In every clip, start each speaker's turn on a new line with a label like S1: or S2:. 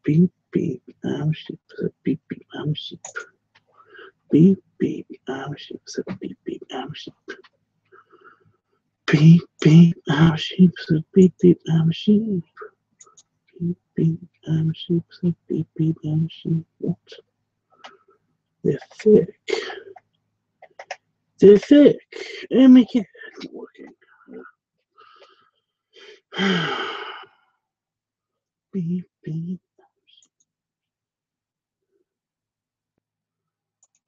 S1: Beep beep, I'm sheep. Beep beep, I'm sheep. Beep beep, I'm sheep. Beep beep, I'm sheep. Beep beep, I'm sheep. Beep beep, I'm sheep. Beep beep, I'm sheep. Beep beep, I'm sheep. What? They're thick. They're thick. Oh my god, it's not working. Beep beep.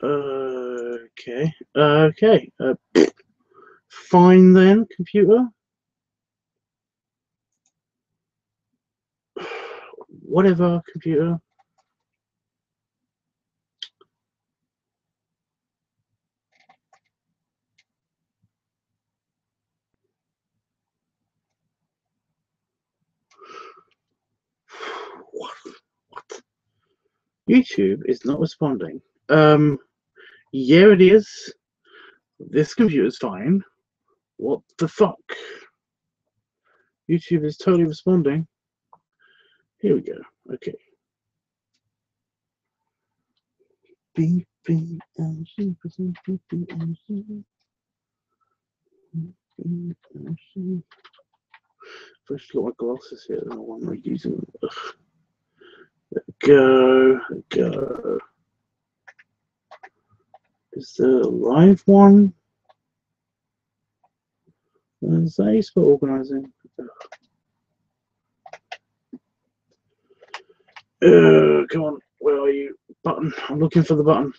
S1: Okay. Okay. Fine then, computer. Whatever, computer. What? YouTube is not responding. Yeah, it is. This computer's fine. What the fuck? YouTube is totally responding. Here we go. Okay. Beep beep and sheep, beep beep and sheep. Beep and sheep. First, got my glasses here. I don't know why I'm not using them. Ugh. Go. Is there a live one? Is that used for organizing? Come on, where are you? Button. I'm looking for the button.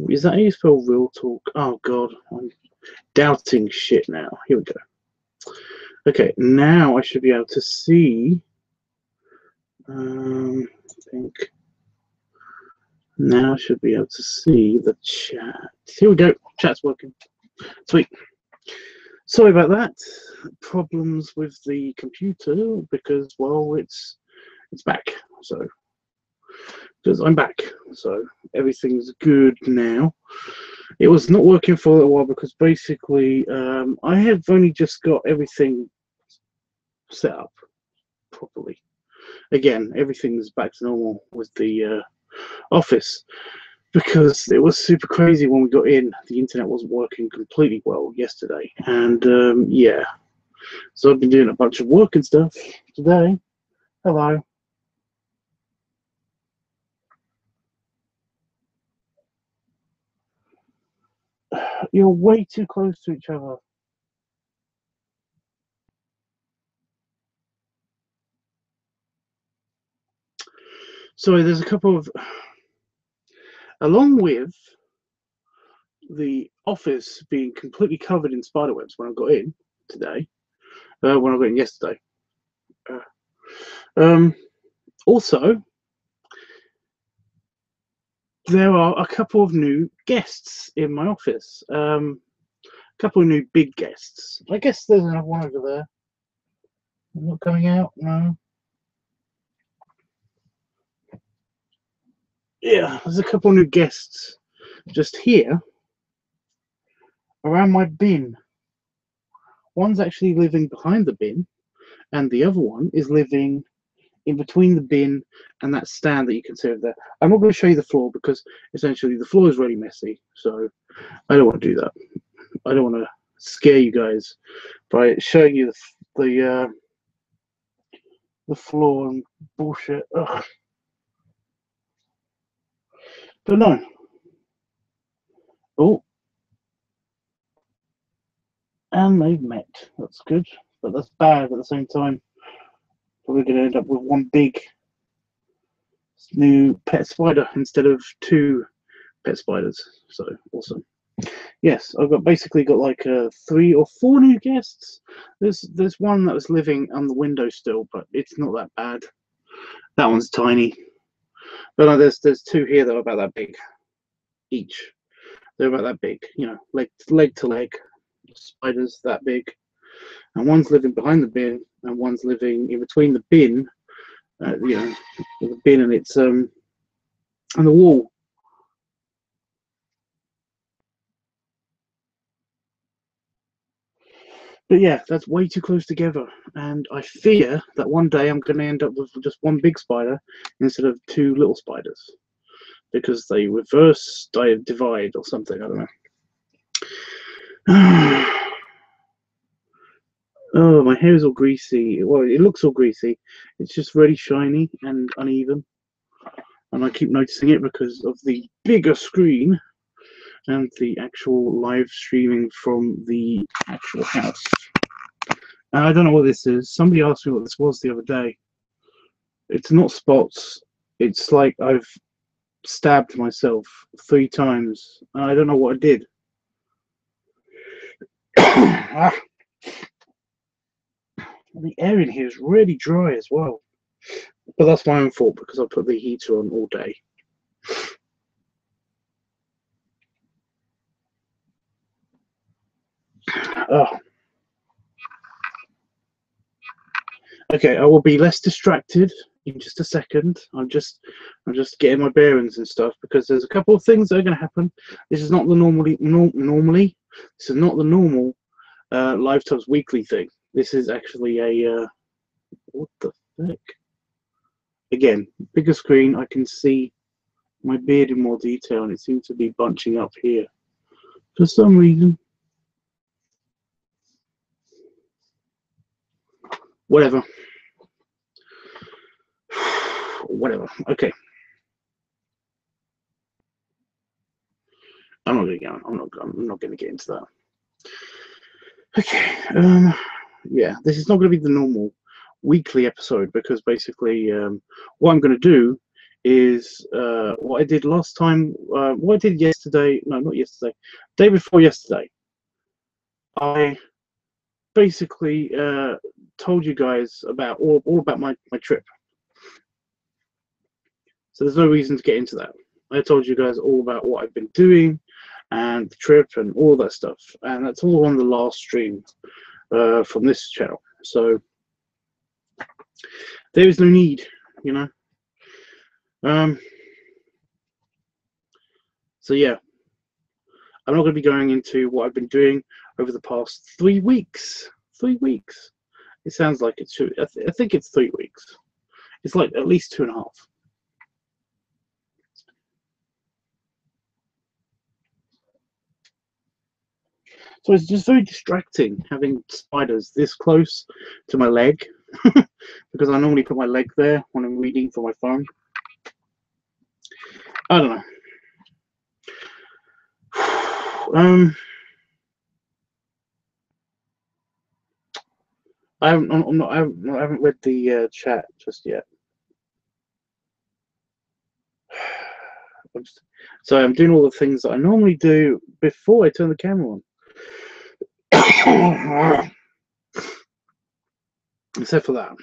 S1: Is that how you spell real talk? Oh god, I'm doubting shit now. Here we go. Okay, now I should be able to see. I think. Now I should be able to see the chat. Here we go. Chat's working. Sweet. Sorry about that. Problems with the computer because, well, it's back. So, because I'm back, so everything's good now. It was not working for a little while because basically I have only just got everything set up properly. Again, everything's back to normal with the office. Because it was super crazy when we got in. The internet wasn't working completely well yesterday. And yeah. So I've been doing a bunch of work and stuff today. Hello. You're way too close to each other. Sorry, there's a couple of... Along with the office being completely covered in spiderwebs when I got in today, when I got in yesterday. Also, there are a couple of new guests in my office. A couple of new big guests. I guess there's another one over there. I'm not coming out, no. Yeah, there's a couple of new guests just here around my bin. One's actually living behind the bin, and the other one is living in between the bin and that stand that you can see over there. I'm not going to show you the floor because essentially the floor is really messy, so I don't want to do that. I don't want to scare you guys by showing you the floor and bullshit. Ugh. But no. Oh. And they've met. That's good, but that's bad at the same time. Probably going to end up with one big new pet spider instead of two pet spiders. So awesome. Yes, I've basically got like 3 or 4 new guests. There's one that was living on the window still, but it's not that bad. That one's tiny. But no, there's 2 here that are about that big each. They're about that big, you know, leg to leg. Spiders that big. And one's living behind the bin, and one's living in between the bin, you know, the bin and it's and the wall. But yeah, that's way too close together, and I fear that one day I'm going to end up with just one big spider instead of two little spiders, because they reverse divide or something. I don't know. Oh, my hair is all greasy. Well, it looks all greasy. It's just really shiny and uneven, and I keep noticing it because of the bigger screen and the actual live streaming from the actual house. I don't know what this is. Somebody asked me what this was the other day. It's not spots. It's like I've stabbed myself 3 times. I don't know what I did. Ah. The air in here is really dry as well. But that's my own fault because I put the heater on all day. Oh. Okay, I will be less distracted in just a second. I'm just getting my bearings and stuff because there's a couple of things that are going to happen. This is not the normally. This is not the normal LiveTUBBS weekly thing. This is actually a what the heck? Again, bigger screen. I can see my beard in more detail, and it seems to be bunching up here for some reason. Whatever. Whatever. Okay. I'm not going to go. I'm not going to get into that. Okay. Yeah, this is not going to be the normal weekly episode because basically, what I'm going to do is what I did last time. What I did yesterday. No, not yesterday. Day before yesterday. I basically told you guys about all about my trip. So there's no reason to get into that. I told you guys all about what I've been doing and the trip and all that stuff, and that's all on the last stream from this channel. So there is no need, you know. So yeah, I'm not going to be going into what I've been doing over the past 3 weeks. 3 weeks. It sounds like it should. I think it's 3 weeks. It's like at least 2.5. So it's just very distracting having spiders this close to my leg because I normally put my leg there when I'm reading from my phone. I don't know. I haven't read the chat just yet. So I'm doing all the things that I normally do before I turn the camera on. Except for that.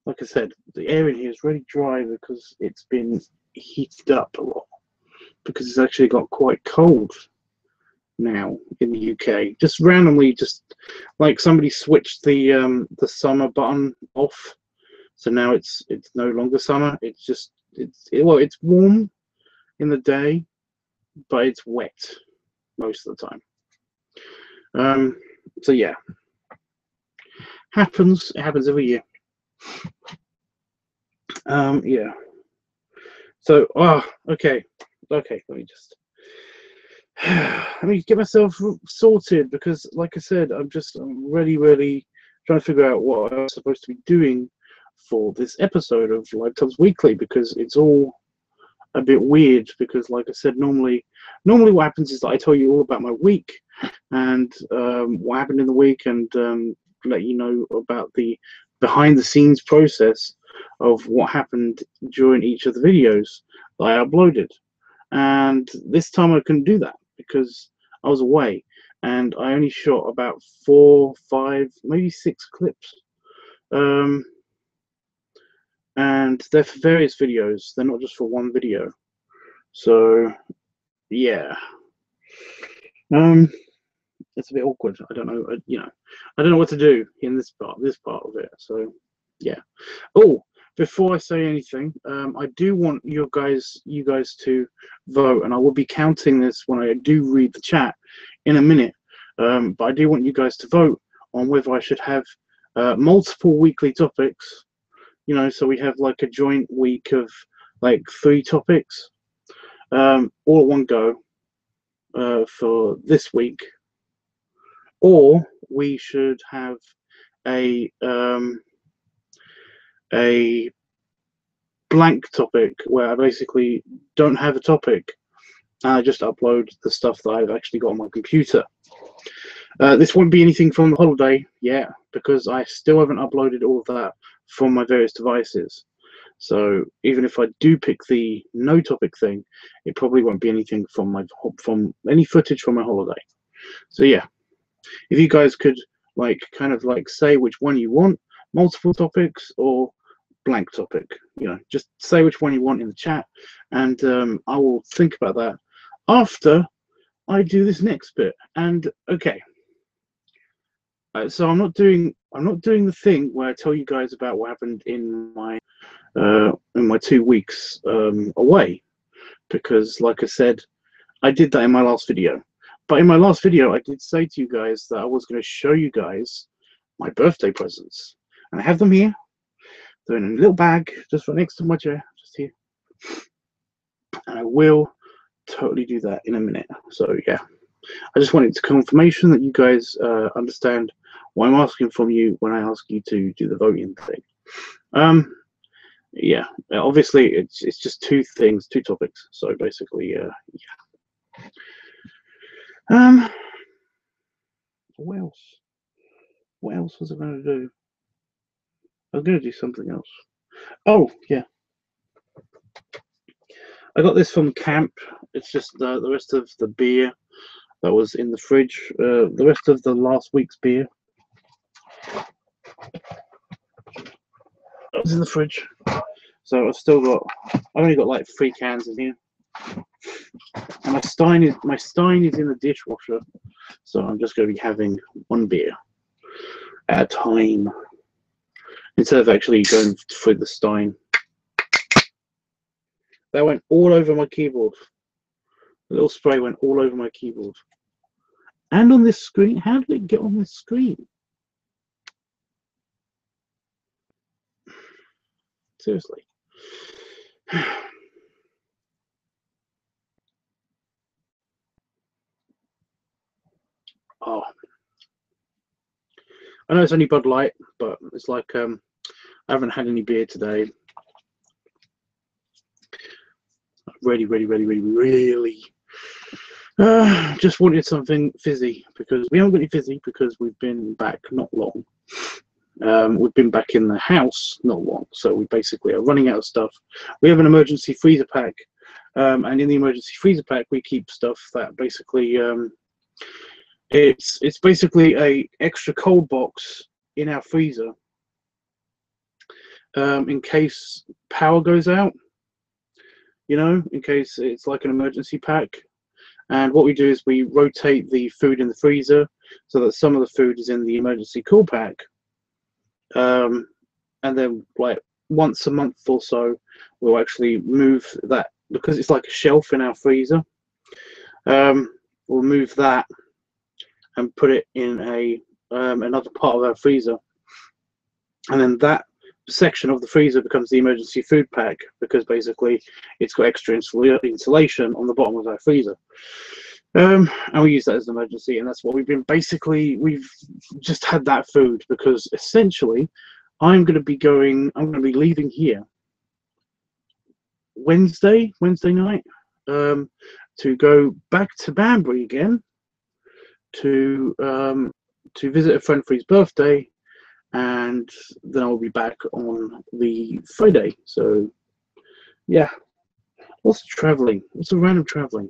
S1: Like I said, the air in here is really dry because it's been heated up a lot. Because it's actually got quite cold now in the UK. Just randomly, just like somebody switched the summer button off, so now it's no longer summer. It's just it's warm in the day, but it's wet most of the time. So yeah, happens. It happens every year. Yeah. So okay. Let me get myself sorted because, like I said, I'm really trying to figure out what I'm supposed to be doing for this episode of LiveTUBBS Weekly because it's all a bit weird. Because, like I said, normally what happens is that I tell you all about my week and what happened in the week and let you know about the behind-the-scenes process of what happened during each of the videos that I uploaded. And this time I couldn't do that because I was away and I only shot about 4, 5, maybe 6 clips. And they're for various videos. They're not just for one video. So yeah. It's a bit awkward. I don't know, I don't know what to do in this part of it. So yeah. Oh, before I say anything, I do want you guys to vote, and I will be counting this when I do read the chat in a minute. But I do want you guys to vote on whether I should have multiple weekly topics, you know, so we have like a joint week of like 3 topics, all at one go for this week, or we should have a blank topic where I basically don't have a topic. I just upload the stuff that I've actually got on my computer. This won't be anything from the holiday yet, because I still haven't uploaded all of that from my various devices. So even if I do pick the no topic thing, it probably won't be anything from any footage from my holiday. So yeah, if you guys could like kind of like say which one you want, multiple topics or blank topic, you know, just say which one you want in the chat, and I will think about that after I do this next bit. And okay, so I'm not doing the thing where I tell you guys about what happened in my 2 weeks away, because like I said, I did that in my last video. But in my last video, I did say to you guys that I was going to show you guys my birthday presents, and I have them here. They're in a little bag just right next to my chair, just here. And I will totally do that in a minute. So yeah, I just wanted confirmation that you guys understand what I'm asking from you when I ask you to do the voting thing. Yeah, obviously it's just 2 things, 2 topics. So basically, yeah. What else? What else was I going to do? I was going to do something else. Oh yeah, I got this from camp. It's just the rest of the beer that was in the fridge. The rest of the last week's beer that was in the fridge. So I've only got like 3 cans in here. And my Stein is in the dishwasher. So I'm just going to be having 1 beer at a time, instead of actually going through the Stein. That went all over my keyboard. The little spray went all over my keyboard. And on this screen. How did it get on this screen? Seriously. Oh. I know it's only Bud Light, but it's like I haven't had any beer today. Really just wanted something fizzy, because we haven't got any fizzy because we've been back not long. We've been back in the house not long, so we basically are running out of stuff. We have an emergency freezer pack, and in the emergency freezer pack we keep stuff that basically it's basically a extra cold box in our freezer in case power goes out, you know, in case it's like an emergency pack. And what we do is we rotate the food in the freezer so that some of the food is in the emergency cool pack, and then like once a month or so we'll actually move that, because it's like a shelf in our freezer. We'll move that and put it in another part of our freezer, and then that section of the freezer becomes the emergency food pack, because basically it's got extra insulation on the bottom of our freezer. And we use that as an emergency, and that's what we've just had that food, because essentially I'm going to be leaving here Wednesday night to go back to Banbury again to visit a friend for his birthday, and then I'll be back on the Friday. So yeah, lots of traveling, lots of random traveling.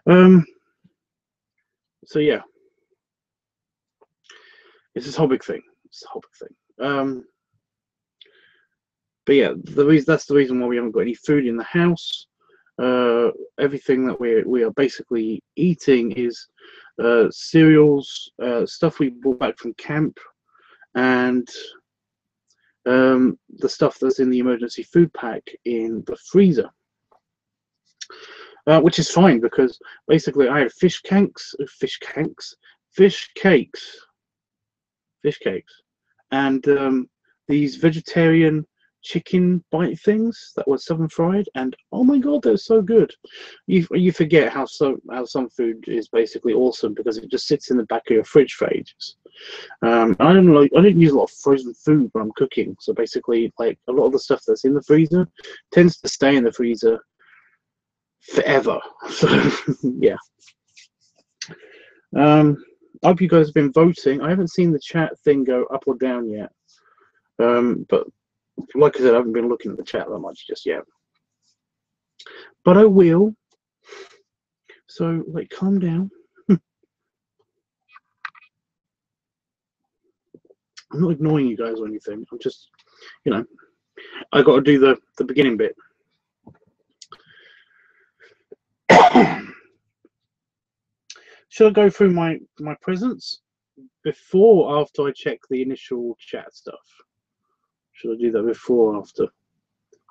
S1: So yeah, it's this whole big thing. But yeah, that's the reason why we haven't got any food in the house. Everything that we are basically eating is cereals, stuff we brought back from camp, and the stuff that's in the emergency food pack in the freezer. which is fine because basically I had fish cakes, and these vegetarian chicken bite things that were southern fried, and oh my god, they're so good. You forget how some food is basically awesome because it just sits in the back of your fridge for ages. I don't use a lot of frozen food when I'm cooking, so basically like a lot of the stuff that's in the freezer tends to stay in the freezer forever. So yeah. I hope you guys have been voting. I haven't seen the chat thing go up or down yet, but like I said, I haven't been looking at the chat that much just yet, but I will. So like, calm down. I'm not ignoring you guys or anything. I'm just, you know, I got to do the beginning bit. Should I go through my presents before or after I check the initial chat stuff? Should I do that before or after?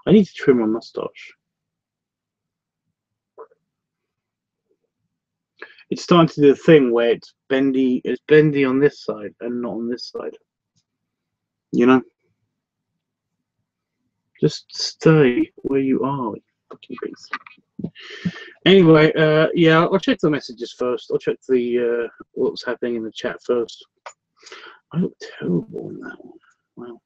S1: I need to trim my mustache. It's starting to do the thing where it's bendy on this side and not on this side. You know? Just stay where you are, you fucking piece. Anyway, yeah, I'll check the messages first. I'll check the what's happening in the chat first. I look terrible on that one. Wow.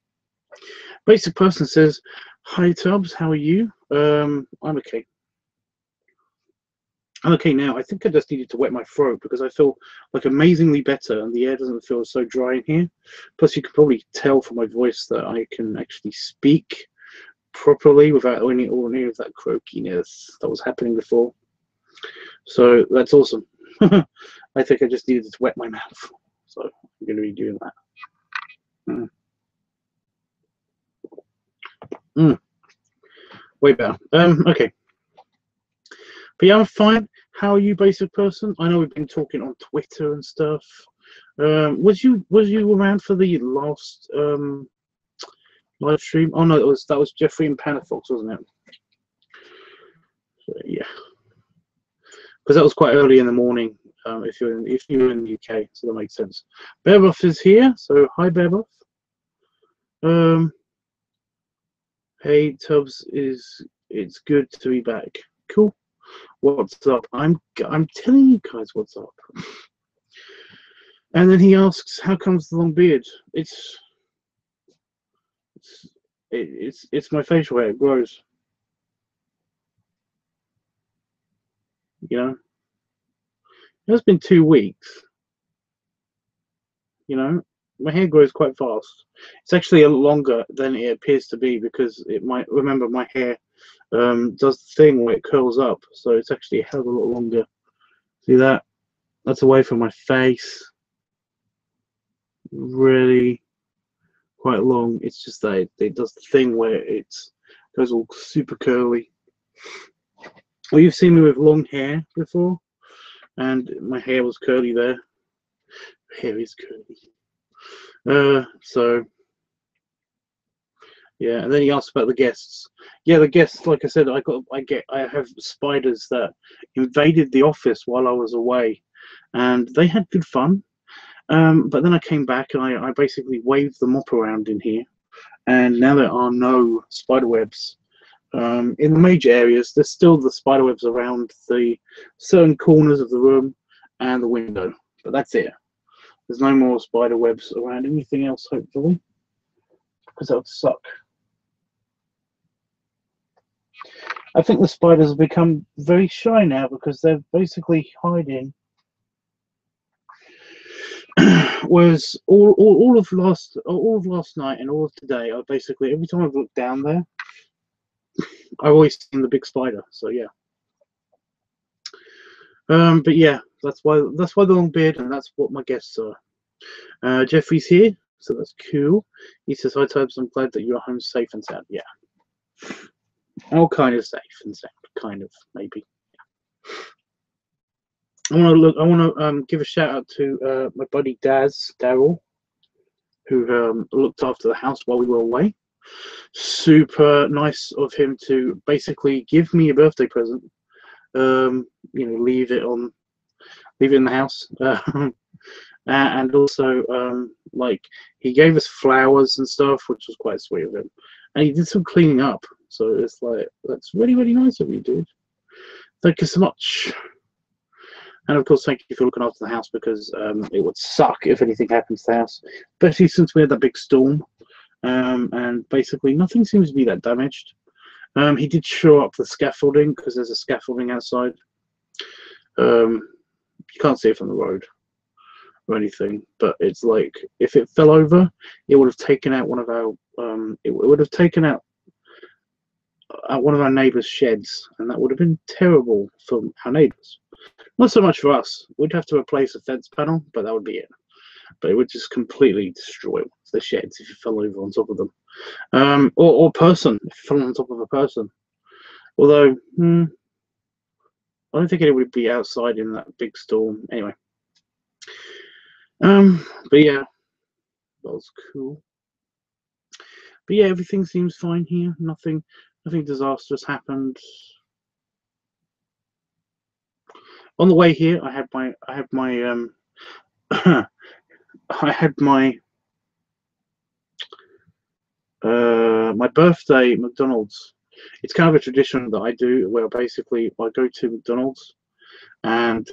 S1: Basic person says, "Hi Tubbs, how are you?" I'm okay. I'm okay now. I think I just needed to wet my throat because I feel like amazingly better, and the air doesn't feel so dry in here. Plus, you can probably tell from my voice that I can actually speak properly without any of that croakiness that was happening before. So that's awesome. I think I just needed to wet my mouth, so I'm going to be doing that. Way better. Okay. But yeah, I'm fine. How are you, basic person? I know we've been talking on Twitter and stuff. Was you around for the last live stream? Oh no, that was Jeffrey and Panafox, wasn't it? So, yeah, because that was quite early in the morning. If you're in the UK, so that makes sense. Bearbuff is here, so hi Bearbuff. Hey Tubbs, it's good to be back. Cool. What's up? I'm telling you guys what's up. And then he asks, how comes the long beard? It's my facial hair. It grows. You know, it's been 2 weeks. You know, my hair grows quite fast. It's actually a lot longer than it appears to be because remember my hair does the thing where it curls up, so it's actually a hell of a lot longer. See that? That's away from my face. Really quite long. It's just that it does the thing where it goes all super curly. Well, you've seen me with long hair before, and my hair was curly there. Hair is curly. So yeah, and then he asked about the guests. Yeah, the guests, like I said, I have spiders that invaded the office while I was away, and they had good fun. But then I came back and I basically waved the mop around in here, and now there are no spider webs. In the major areas, there's still the spider webs around the certain corners of the room and the window, but that's it. There's no more spider webs around anything else, hopefully, because that would suck. I think the spiders have become very shy now because they're basically hiding. Whereas all of last night and all of today, I basically every time I've looked down there, I've always seen the big spider. So yeah. But yeah, that's why the long beard, and that's what my guests are. Jeffrey's here, so that's cool. He says, "Hi Tubbs, I'm glad that you're home safe and sound." Yeah, all kind of safe and sound, kind of maybe. I want to give a shout out to my buddy Daryl, who looked after the house while we were away. Super nice of him to basically give me a birthday present you know, leave it in the house. And also, like, he gave us flowers and stuff, which was quite sweet of him. And he did some cleaning up, so it's like, that's really, really nice of you, dude. Thank you so much. And of course, thank you for looking after the house, because it would suck if anything happened to the house, especially since we had that big storm. And basically, nothing seems to be that damaged. He did shore up the scaffolding, because there's a scaffolding outside. You can't see it from the road or anything, but it's like, if it fell over, it would have taken out one of our it would have taken out one of our neighbors' sheds, and that would have been terrible for our neighbors. Not so much for us. We'd have to replace a fence panel, but that would be it. But it would just completely destroy the sheds if you fell over on top of them, or person, if you fell on top of a person. Although I don't think it would be outside in that big storm anyway. But yeah, that was cool. But yeah, everything seems fine here. Nothing disastrous happened. On the way here, I had my my birthday McDonald's. It's kind of a tradition that I do, where basically I go to McDonald's and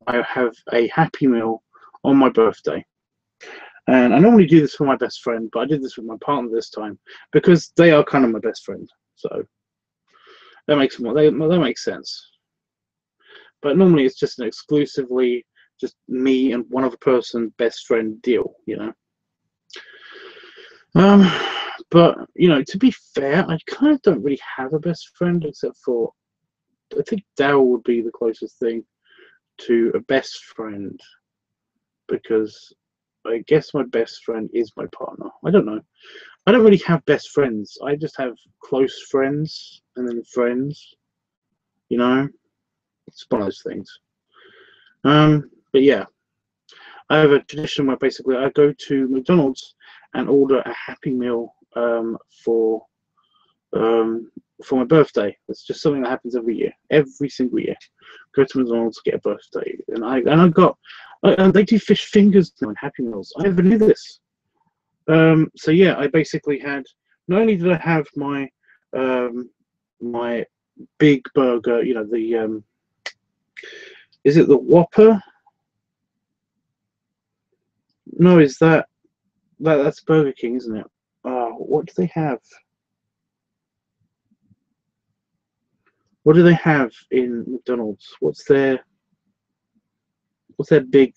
S1: I have a Happy Meal on my birthday. And I normally do this for my best friend, but I did this with my partner this time because they are kind of my best friend. So that makes sense. But normally it's just an exclusively just me and one other person best friend deal, you know. But you know, to be fair, I kind of don't really have a best friend, except for, I think Daryl would be the closest thing to a best friend, because I guess my best friend is my partner. I don't know. I don't really have best friends. I just have close friends and then friends. You know, it's one of those things. But yeah, I have a tradition where basically I go to McDonald's and order a Happy Meal for my birthday. It's just something that happens every single year. Go to McDonald's, get a birthday, and they do fish fingers now in Happy Meals. I never knew this. So yeah, I basically had, not only did I have my my big burger, you know, the is it the Whopper? No, is that's Burger King, isn't it? What do they have? What do they have in McDonald's? What's their big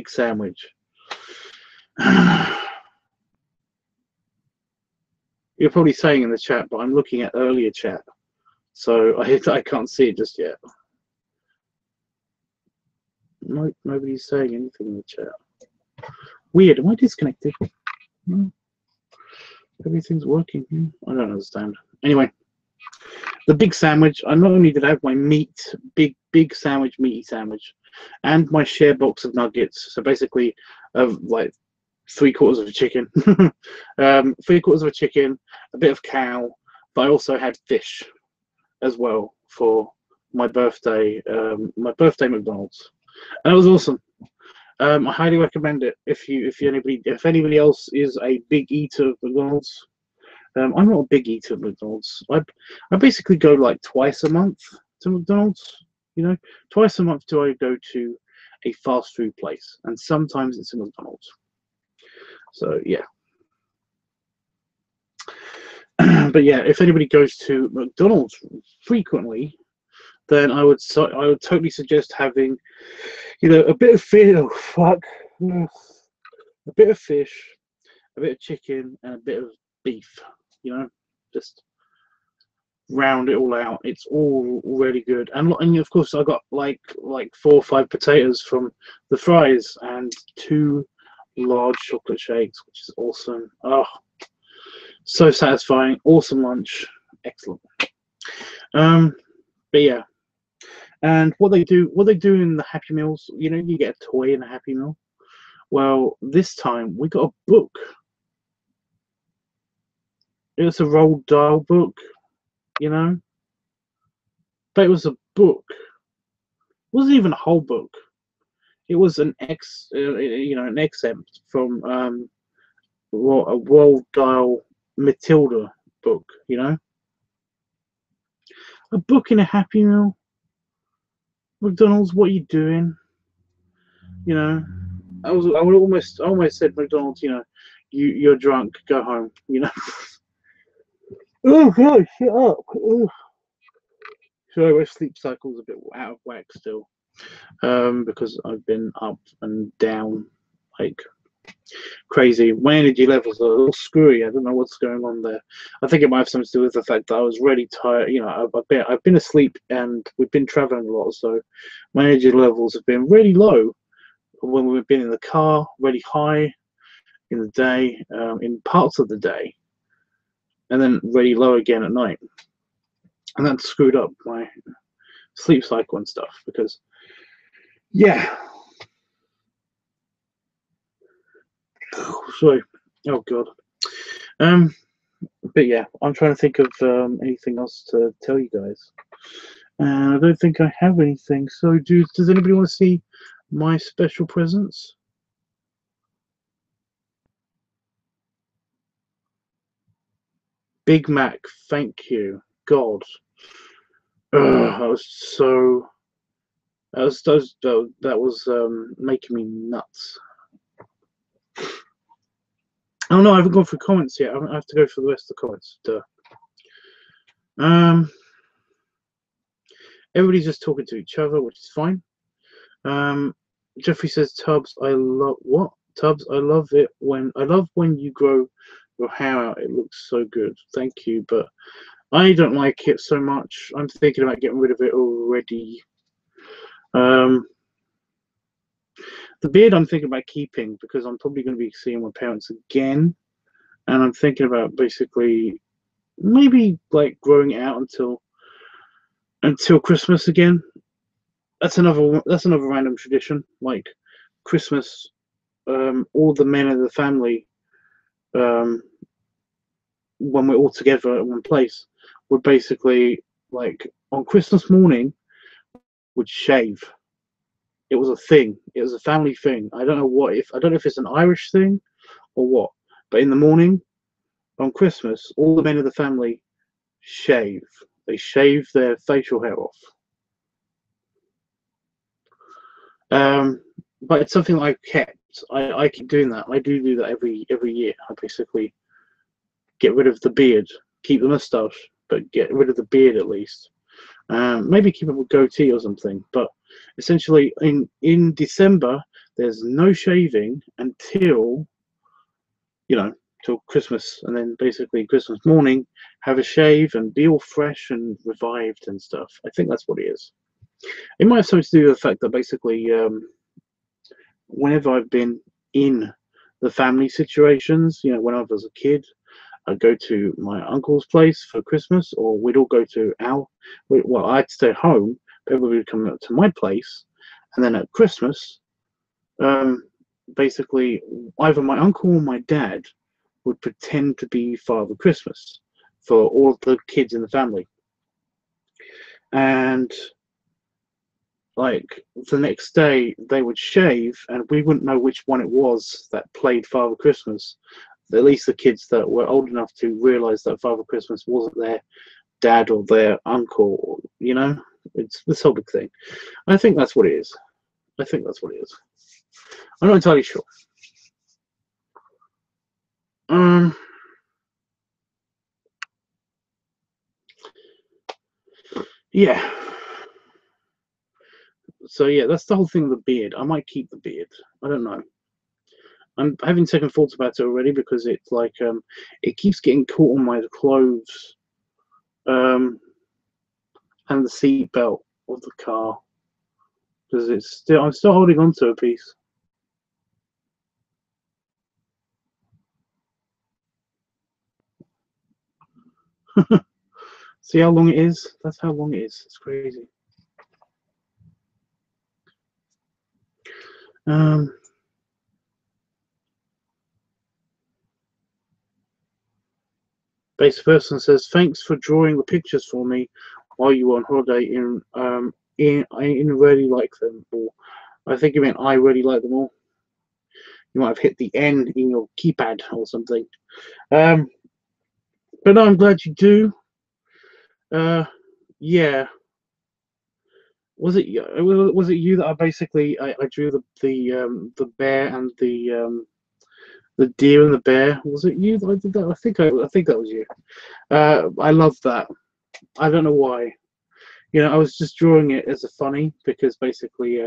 S1: sandwich? You're probably saying in the chat, but I'm looking at earlier chat, so I can't see it just yet. No, nobody's saying anything in the chat. Weird. Am I disconnected? No. Everything's working here. I don't understand. Anyway, the big sandwich. I not only did I have my big sandwich, meaty sandwich, and my share box of nuggets. So basically, like 3/4 of a chicken, 3/4 of a chicken, a bit of cow. But I also had fish as well for my birthday. My birthday McDonald's, and it was awesome. I highly recommend it if anybody else is a big eater of McDonald's. I'm not a big eater of McDonald's. I basically go like twice a month to McDonald's. You know, twice a month do I go to a fast food place, and sometimes it's a McDonald's. So yeah. But yeah, if anybody goes to McDonald's frequently, then I would totally suggest having, you know, a bit of fish. Oh fuck! A bit of fish, a bit of chicken, and a bit of beef. You know, just round it all out. It's all really good. And of course, I got like 4 or 5 potatoes from the fries and 2 large chocolate shakes, which is awesome. Oh, so satisfying. Awesome lunch. Excellent. But yeah. And what they do in the Happy Meals, you know, you get a toy in a Happy Meal. Well, this time we got a book. It's a Roald Dahl book, you know. But it was book. It wasn't even a whole book. It was an an excerpt from a Roald Dahl Matilda book. A book in a Happy Meal. McDonald's, what are you doing? I would almost said McDonald's. You're drunk. Go home. Oh God, shut up. Oh. Sorry, my sleep cycle's a bit out of whack still. Because I've been up and down like crazy. My energy levels are a little screwy. I don't know what's going on there. I think it might have something to do with the fact that I was really tired. I've been asleep and we've been traveling a lot, so my energy levels have been really low when we've been in the car, really high in the day, in parts of the day, and then really low again at night. And that screwed up my sleep cycle and stuff because, yeah. Sorry. Oh God. But yeah, I'm trying to think of anything else to tell you guys. I don't think I have anything. So, does anybody want to see my special presents? Big Mac, thank you. God. That was so. That was making me nuts. Oh no, I haven't gone through comments yet. I have to go for the rest of the comments. Duh. Everybody's just talking to each other, which is fine. Jeffrey says, Tubbs, I love what? Tubbs, I love when you grow your hair out. It looks so good. Thank you, but I don't like it so much. I'm thinking about getting rid of it already. The beard I'm thinking about keeping because I'm probably going to be seeing my parents again, and I'm thinking about basically maybe like growing it out until Christmas again. That's another random tradition. Like Christmas, all the men of the family, when we're all together at one place, would basically like on Christmas morning would shave. It was a thing. It was a family thing. I don't know if it's an Irish thing or what. But in the morning on Christmas, all the men of the family shave. They shave their facial hair off. But it's something I've kept. I keep doing that. I do that every year. I basically get rid of the beard, keep the mustache, but get rid of the beard at least. Maybe keep up a goatee or something. But essentially, in December, there's no shaving until till Christmas, and then basically Christmas morning, have a shave and be all fresh and revived and stuff. I think that's what it is. It might have something to do with the fact that basically, whenever I've been in the family situations, when I was a kid, I'd go to my uncle's place for Christmas, or we'd all go to I'd stay home, but everybody would come to my place, and then at Christmas, basically either my uncle or my dad would pretend to be Father Christmas for all of the kids in the family. And like the next day they would shave and we wouldn't know which one it was that played Father Christmas. At least the kids that were old enough to realize that Father Christmas wasn't their dad or their uncle, it's this whole big thing. I think that's what it is. I'm not entirely sure. Yeah. So yeah, that's the whole thing with the beard. I might keep the beard. I don't know. I'm having second thoughts about it already because it's like it keeps getting caught on my clothes, and the seat belt of the car because I'm still holding on to a piece. See how long it is? That's how long it is. It's crazy. Base person says, thanks for drawing the pictures for me. while you were on holiday in really like them, or I think you meant I really like them all. You might have hit the N in your keypad or something. But no, I'm glad you do. Yeah. Was it was it you that I drew the bear and the deer and the bear? Was it you that I did that? I think that was you. I love that. I don't know why. You know, I was just drawing it as a funny because basically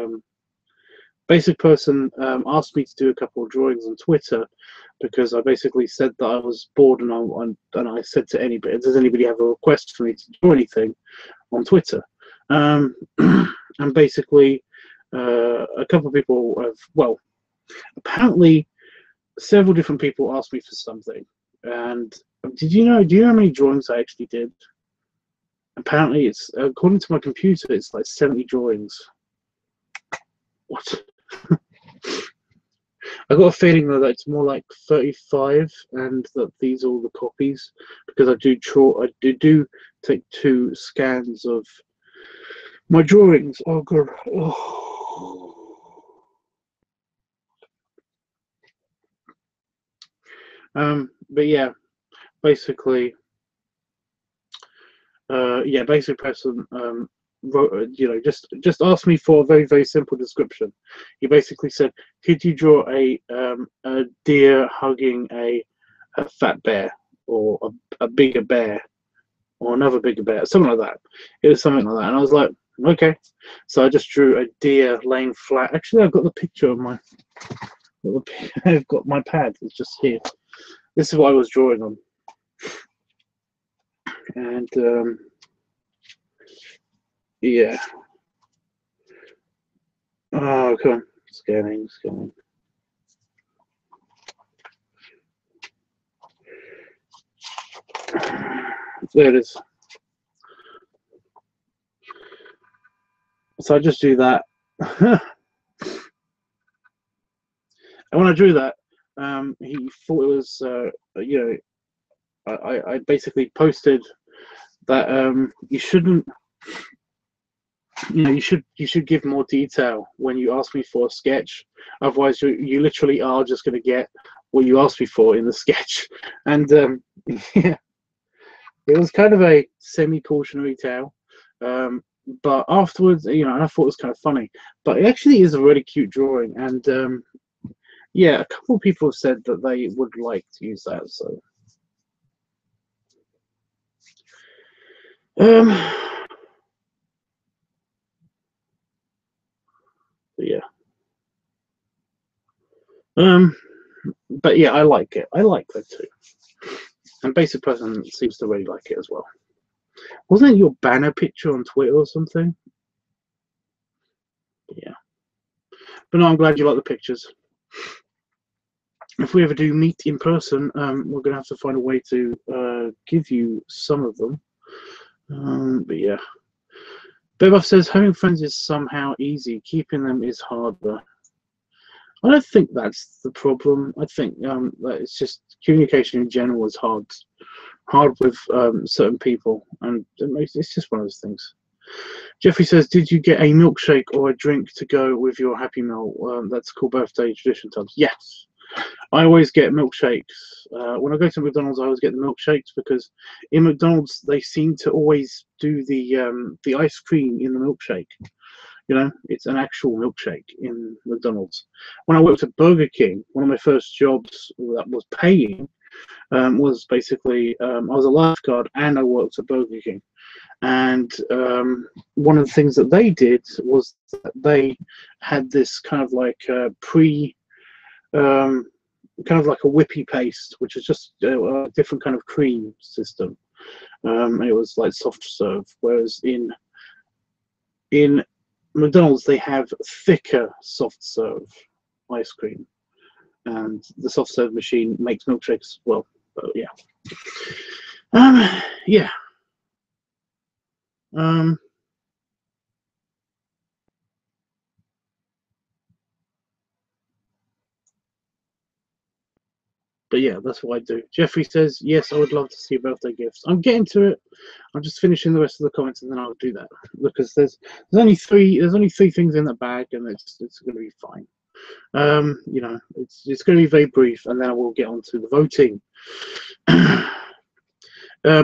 S1: basic person asked me to do a couple of drawings on Twitter because I basically said that I was bored and I said to anybody, does anybody have a request for me to draw anything on Twitter? And basically a couple of people have, well, apparently several different people asked me for something. And do you know how many drawings I actually did? Apparently it's, according to my computer, it's like 70 drawings. What? I got a feeling though that it's more like 35, and that these are all the copies, because I do take 2 scans of my drawings. Oh god. Oh. But yeah, basically, basic person wrote, you know, just asked me for a very, very simple description. He basically said, could you draw a deer hugging a fat bear, or a bigger bear, or another bigger bear, something like that. It was something like that, and I was like, okay. So I just drew a deer laying flat. Actually, I've got the picture of my. I've got my pad. It's just here. This is what I was drawing on, and yeah. Oh, come on, scanning. There it is. So I just do that. And when I drew that, he thought it was, you know, I basically posted that you shouldn't, you know, you should give more detail when you ask me for a sketch. Otherwise, you literally are just going to get what you asked me for in the sketch. And yeah, it was kind of a semi-cautionary tale. But afterwards, you know, and I thought it was kind of funny. But it actually is a really cute drawing, and yeah, a couple of people have said that they would like to use that. So, yeah, but yeah, I like it. I like that too. And Basic Person seems to really like it as well. Wasn't it your banner picture on Twitter or something? Yeah. But no, I'm glad you like the pictures. If we ever do meet in person, we're going to have to find a way to give you some of them. But yeah. Bebuff says, having friends is somehow easy. Keeping them is harder. I don't think that's the problem. I think that it's just communication in general is hard with certain people, and it's just one of those things. Jeffrey says, did you get a milkshake or a drink to go with your Happy Meal? That's called birthday tradition times. Yes, I always get milkshakes. When I go to McDonald's, I always get the milkshakes, because in McDonald's they seem to always do the ice cream in the milkshake. You know, it's an actual milkshake in McDonald's. When I worked at Burger King, one of my first jobs that was paying was basically I was a lifeguard and I worked at Burger King. And one of the things that they did was that they had this kind of like kind of like a whippy paste, which is just a different kind of cream system. It was like soft serve, whereas in McDonald's they have thicker soft serve ice cream, and the soft serve machine makes milkshakes as well. But yeah, yeah. But yeah, that's what I do. Jeffrey says, yes, I would love to see birthday gifts. I'm getting to it. I'm just finishing the rest of the comments and then I'll do that, because there's only three things in the bag, and it's going to be fine. You know, it's going to be very brief, and then I will get on to the voting.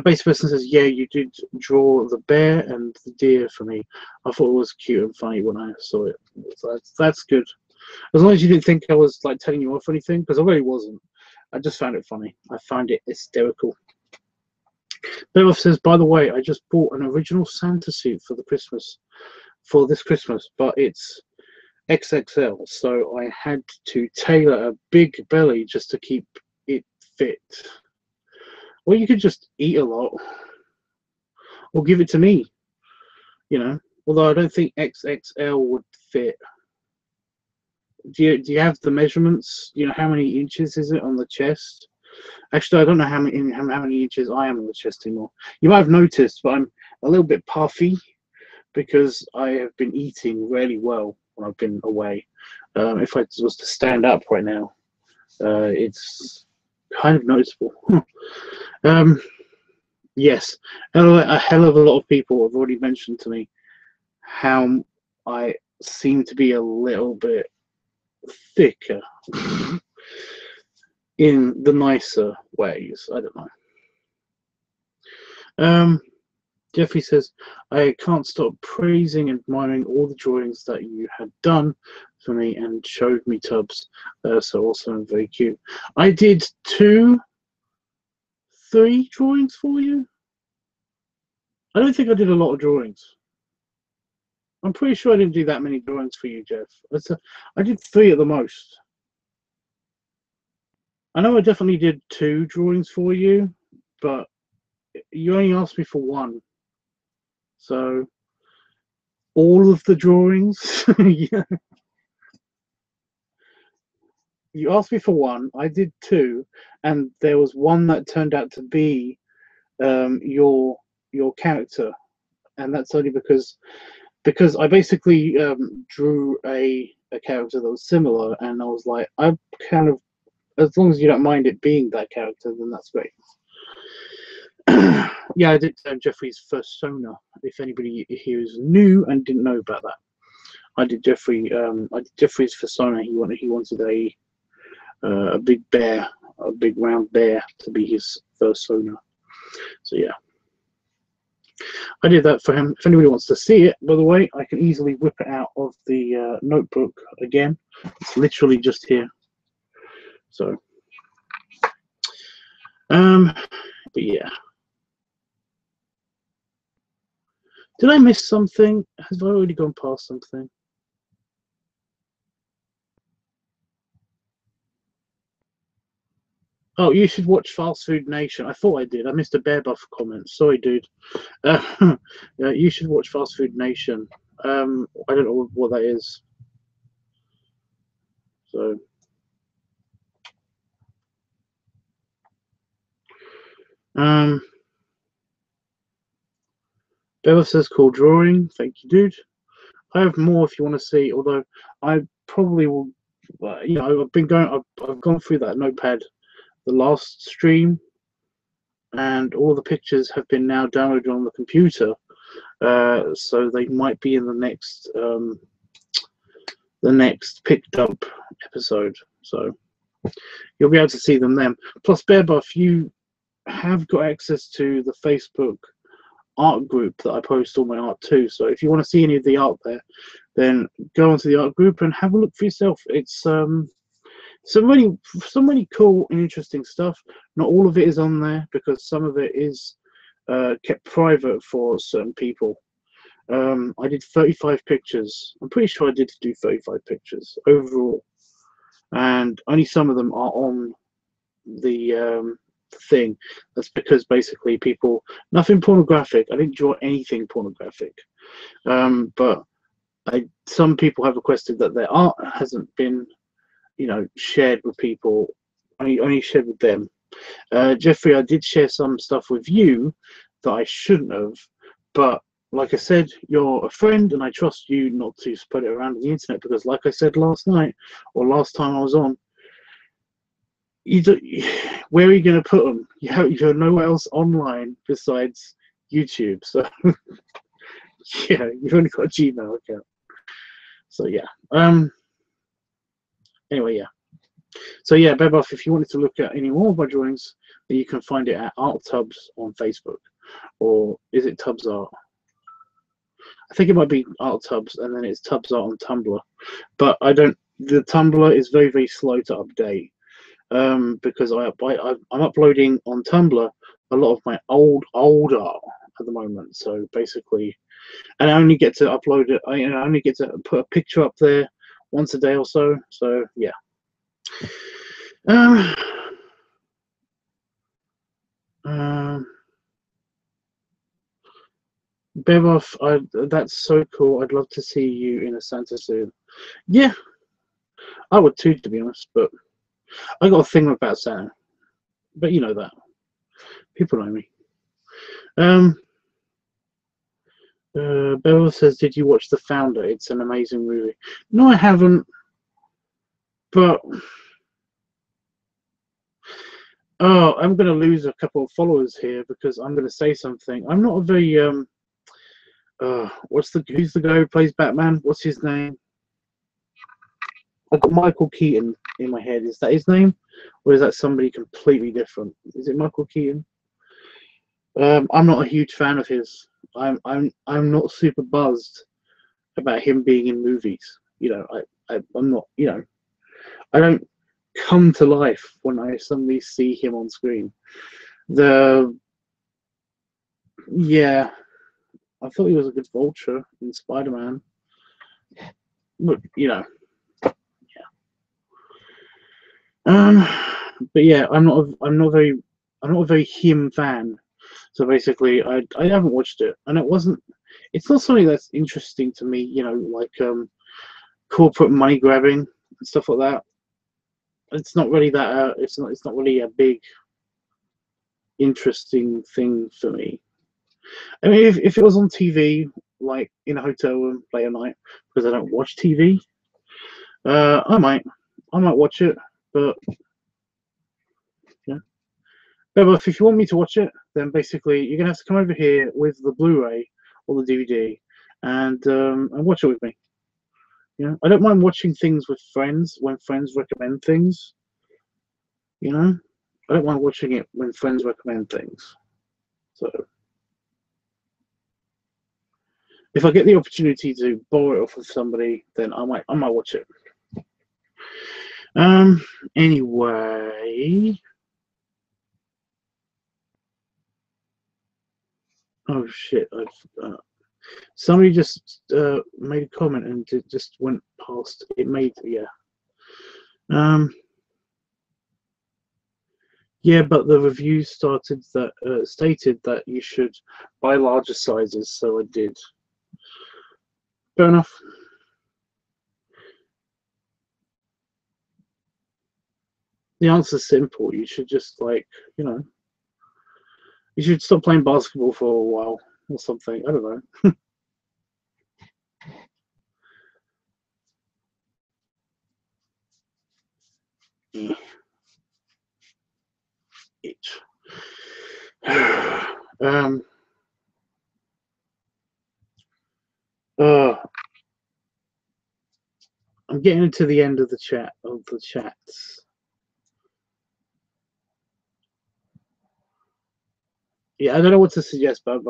S1: Base person says, yeah, you did draw the bear and the deer for me. I thought it was cute and funny when I saw it. So that's good. As long as you didn't think I was like telling you off or anything, because I really wasn't. I just found it funny. I found it hysterical. Beowulf says, by the way, I just bought an original Santa suit for this Christmas, but it's XXL, so I had to tailor a big belly just to keep it fit. Well, you could just eat a lot, or give it to me, you know. Although I don't think XXL would fit. Do you have the measurements? You know, how many inches is it on the chest? Actually, I don't know how many inches I am on the chest anymore. You might have noticed, but I'm a little bit puffy because I have been eating really well when I've been away. If I was to stand up right now, it's kind of noticeable. Yes, a hell of a lot of people have already mentioned to me how I seem to be a little bit thicker in the nicer ways. I don't know. Jeffrey says, I can't stop praising and admiring all the drawings that you had done for me and showed me tubs. So awesome and very cute. I did 3 drawings for you. I don't think I did a lot of drawings. I'm pretty sure I didn't do that many drawings for you, Jeff. I did 3 at the most. I know I definitely did 2 drawings for you, but you only asked me for 1. So all of the drawings, yeah. You asked me for 1, I did 2, and there was 1 that turned out to be your character, and that's only because I basically drew a character that was similar, and I was like, I kind of, as long as you don't mind it being that character, then that's great. Yeah, I did Jeffrey's persona. If anybody here is new and didn't know about that, I did Jeffrey's persona. He wanted a big bear, a big round bear to be his persona. So yeah, I did that for him. If anybody wants to see it, by the way, I can easily whip it out of the notebook again. It's literally just here. So, but yeah. Did I miss something? Have I already gone past something? Oh, you should watch Fast Food Nation. I thought I did. I missed a Bear Buff comment. Sorry, dude. You should watch Fast Food Nation. I don't know what that is. So. Bella says cool drawing. Thank you, dude. I have more if you want to see, although I probably will, you know, I've gone through that notepad the last stream, and all the pictures have been now downloaded on the computer, so they might be in the next picked up episode, so you'll be able to see them then. Plus, Bear Buff, you have got access to the Facebook art group that I post all my art to, so if you want to see any of the art there, then go onto the art group and have a look for yourself. It's some really cool and interesting stuff. Not all of it is on there because some of it is kept private for certain people. I did 35 pictures. I'm pretty sure I did do 35 pictures overall, and only some of them are on the thing. That's because basically nothing pornographic. I didn't draw anything pornographic, but some people have requested that their art hasn't been, you know, shared with people, only shared with them. Jeffrey, I did share some stuff with you that I shouldn't have, but like I said, you're a friend and I trust you not to spread it around the internet, because like I said last night or last time I was on, you do, where are you going to put them? You're nowhere else online besides YouTube. So yeah, you've only got a Gmail account. So yeah. Anyway, yeah. So yeah, Beboff, if you wanted to look at any more of my drawings, then you can find it at LiveTUBBS on Facebook, or is it Tubbs Art? I think it might be LiveTUBBS, and then it's Tubbs Art on Tumblr. But I don't. The Tumblr is very, very slow to update, because I'm uploading on Tumblr a lot of my old art at the moment. So basically, and I only get to upload it. I only get to put a picture up there once a day or so. So yeah. Bevoff, that's so cool. I'd love to see you in a Santa suit. Yeah, I would too, to be honest. But I got a thing about Santa. But you know that. People know me. Bevoff says, "Did you watch The Founder? It's an amazing movie." No, I haven't. But oh, I'm going to lose a couple of followers here because I'm going to say something. I'm not a very who's the guy who plays Batman? What's his name? I've got Michael Keaton in my head. Is that his name, or is that somebody completely different? Is it Michael Keaton? I'm not a huge fan of his. I'm not super buzzed about him being in movies. You know, I'm not. You know, I don't come to life when I suddenly see him on screen. Yeah, I thought he was a good Vulture in Spider-Man, but you know, but yeah, I'm not a very him fan. So basically, I haven't watched it, and it's not something that's interesting to me. You know, like corporate money grabbing and stuff like that. It's not really that. It's not really a big interesting thing for me. I mean, if it was on TV, like in a hotel room late at night, because I don't watch TV, I might watch it. But yeah, but if you want me to watch it, then basically you're gonna have to come over here with the Blu-ray or the DVD and watch it with me. You know, I don't mind watching things with friends when friends recommend things. You know, I don't mind watching it when friends recommend things. So if I get the opportunity to borrow it off of somebody, then I might watch it. Anyway. Oh shit! Somebody just made a comment and it just went past. It made yeah, but the review stated that you should buy larger sizes, so I did. Fair enough. The answer's simple. You should just you should stop playing basketball for a while or something. I don't know. Itch. I'm getting into the end of the chats. Yeah, I don't know what to suggest, but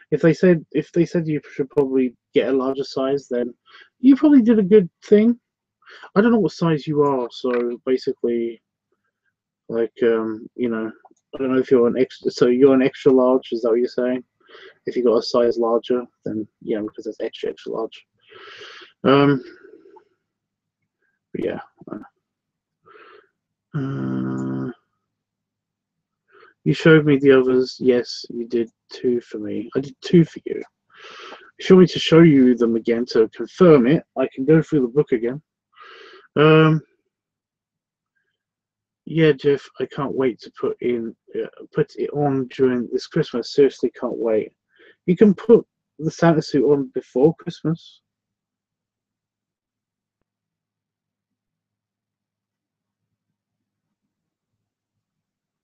S1: if they said you should probably get a larger size, then you probably did a good thing. I don't know what size you are, so basically, like you know, I don't know if you're an extra. So you're an extra large. Is that what you're saying? If you got a size larger, then yeah, because it's extra large. But yeah. You showed me the others. Yes, you did 2 for me. I did 2 for you. If you want me to show you them again to confirm it, I can go through the book again. Yeah, Jeff, I can't wait to put it on during this Christmas. Seriously, can't wait. You can put the Santa suit on before Christmas.